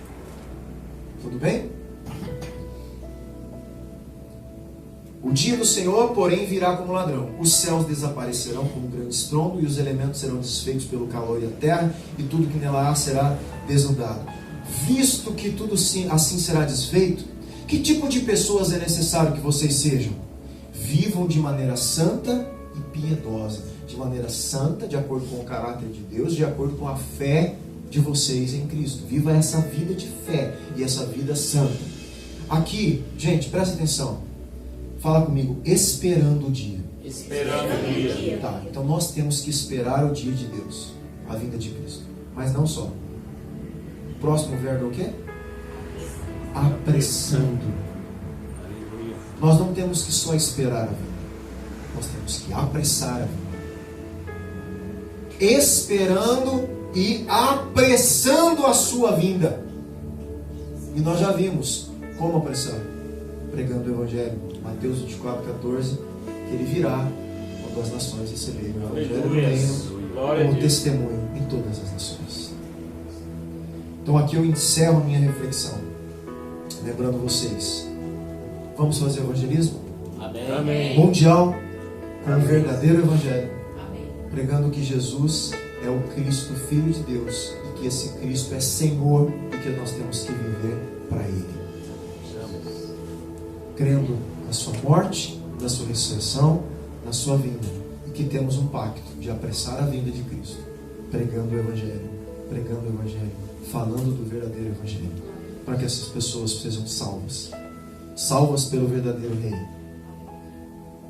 Tudo bem? O dia do Senhor, porém, virá como ladrão. Os céus desaparecerão como um grande estrondo, e os elementos serão desfeitos pelo calor e a terra, e tudo que nela há será desnudado. Visto que tudo assim será desfeito, que tipo de pessoas é necessário que vocês sejam? Vivam de maneira santa e piedosa. De maneira santa, de acordo com o caráter de Deus, de acordo com a fé de vocês em Cristo. Viva essa vida de fé e essa vida santa. Aqui, gente, presta atenção. Fala comigo, esperando o dia. Esperando o dia. Tá, então nós temos que esperar o dia de Deus, a vinda de Cristo. Mas não só. O próximo verbo é o quê? Apressando. Nós não temos que só esperar a vinda. Nós temos que apressar a vinda. Esperando e apressando a sua vinda. E nós já vimos como apressar. Pregando o Evangelho. Mateus 24:14, que Ele virá quando as nações receberem o Evangelho do Reino como testemunho em todas as nações. Então aqui eu encerro a minha reflexão, lembrando vocês, vamos fazer evangelismo? Amém. Mundial, com o verdadeiro Evangelho, Amém. pregando que Jesus é o Cristo, Filho de Deus, e que esse Cristo é Senhor e que nós temos que viver para Ele. Crendo na sua morte, na sua ressurreição, na sua vinda, e que temos um pacto de apressar a vinda de Cristo, pregando o Evangelho, falando do verdadeiro Evangelho, para que essas pessoas sejam salvas pelo verdadeiro Rei,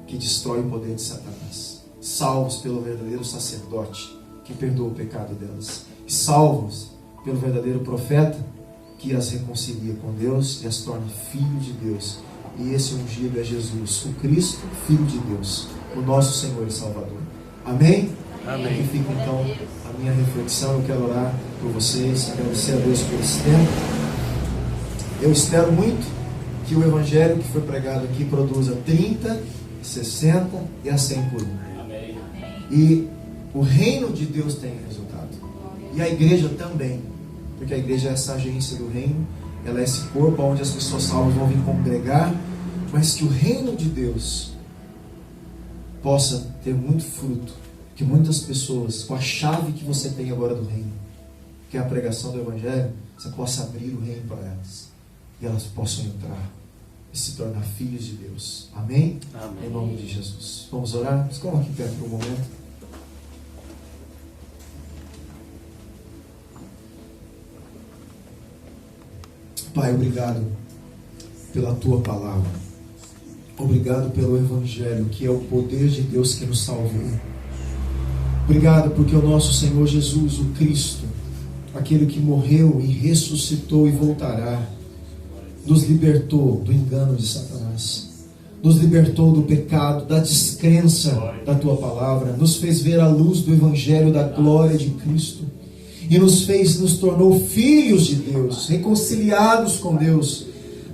que destrói o poder de Satanás, salvos pelo verdadeiro sacerdote, que perdoa o pecado delas, e salvos pelo verdadeiro profeta, que as reconcilia com Deus e as torna filhos de Deus. E esse ungido é Jesus, o Cristo, Filho de Deus, o nosso Senhor e Salvador. Amém? Amém. E fica então a minha reflexão. Eu quero orar por vocês, agradecer a Deus por esse tempo. Eu espero muito que o Evangelho que foi pregado aqui produza 30, 60 e a 100 por um. Amém. E o reino de Deus tem resultado. E a igreja também, porque a igreja é essa agência do reino. Ela é esse corpo onde as pessoas salvas vão vir congregar, mas que o reino de Deus possa ter muito fruto, que muitas pessoas, com a chave que você tem agora do reino, que é a pregação do Evangelho, você possa abrir o reino para elas, e elas possam entrar e se tornar filhos de Deus. Amém? Amém. Em nome de Jesus. Vamos orar? Nos coloque aqui perto por um momento. Pai, obrigado pela Tua palavra. Obrigado pelo Evangelho, que é o poder de Deus que nos salvou. Obrigado porque o nosso Senhor Jesus, o Cristo, aquele que morreu e ressuscitou e voltará, nos libertou do engano de Satanás, nos libertou do pecado, da descrença da Tua palavra, nos fez ver a luz do Evangelho da glória de Cristo e nos tornou filhos de Deus, reconciliados com Deus,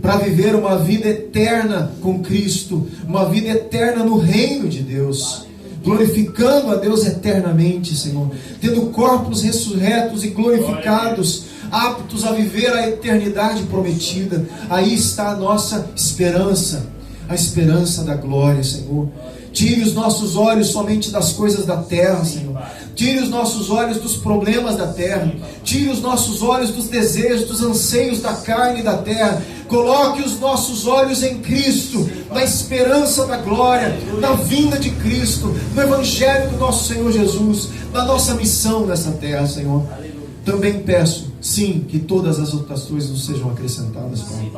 para viver uma vida eterna com Cristo, uma vida eterna no reino de Deus, glorificando a Deus eternamente, Senhor, tendo corpos ressurretos e glorificados, aptos a viver a eternidade prometida. Aí está a nossa esperança, a esperança da glória, Senhor. Tire os nossos olhos somente das coisas da terra, Senhor. Tire os nossos olhos dos problemas da terra. Tire os nossos olhos dos desejos, dos anseios da carne e da terra. Coloque os nossos olhos em Cristo, na esperança da glória, na vinda de Cristo, no Evangelho do nosso Senhor Jesus, na nossa missão nessa terra, Senhor. Também peço, sim, que todas as outras coisas nos sejam acrescentadas, Pai.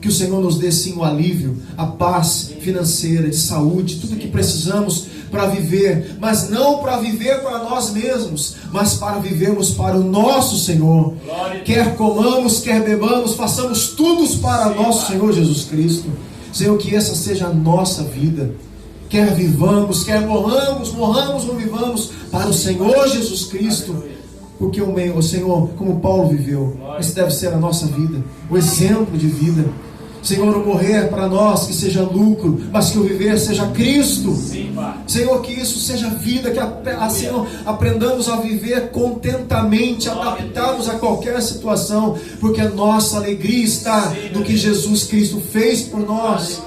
Que o Senhor nos dê sim o alívio, a paz financeira, de saúde, tudo que precisamos para viver, mas não para viver para nós mesmos, mas para vivermos para o nosso Senhor. Quer comamos, quer bebamos, façamos tudo para nosso Senhor Jesus Cristo. Senhor, que essa seja a nossa vida. Quer vivamos, quer morramos ou vivamos para o Senhor Jesus Cristo. Porque o Senhor, como Paulo viveu, esse deve ser a nossa vida, o exemplo de vida. Senhor, o morrer para nós que seja lucro, mas que o viver seja Cristo. Sim, Senhor, que isso seja vida, que Senhor, aprendamos a viver contentamente, adaptados a qualquer situação, porque a nossa alegria está no que Jesus Cristo fez por nós.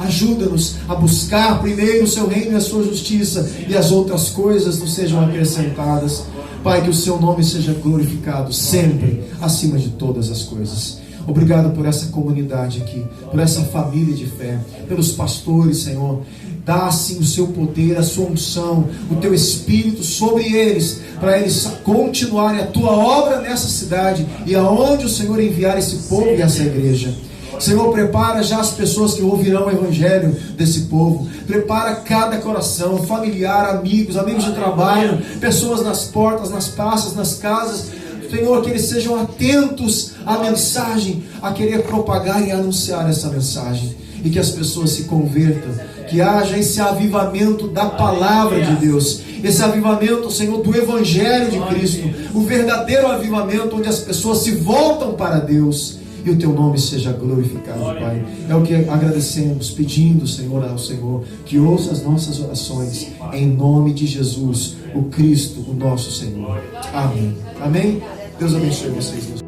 Ajuda-nos a buscar primeiro o seu reino e a sua justiça, e as outras coisas nos sejam acrescentadas. Pai, que o seu nome seja glorificado sempre, acima de todas as coisas. Obrigado por essa comunidade aqui, por essa família de fé, pelos pastores, Senhor. Dá assim o seu poder, a sua unção, o teu Espírito sobre eles, para eles continuarem a tua obra nessa cidade e aonde o Senhor enviar esse povo e essa igreja. Senhor, prepara já as pessoas que ouvirão o Evangelho desse povo. Prepara cada coração, familiar, amigos de trabalho, pessoas nas portas, nas praças, nas casas. Senhor, que eles sejam atentos à mensagem, a querer propagar e anunciar essa mensagem. E que as pessoas se convertam, que haja esse avivamento da palavra de Deus, esse avivamento, Senhor, do Evangelho de Cristo, o verdadeiro avivamento onde as pessoas se voltam para Deus e o teu nome seja glorificado, Pai. É o que agradecemos, pedindo, Senhor, ao Senhor, que ouça as nossas orações, em nome de Jesus, o Cristo, o nosso Senhor. Amém. Amém? Deus abençoe vocês.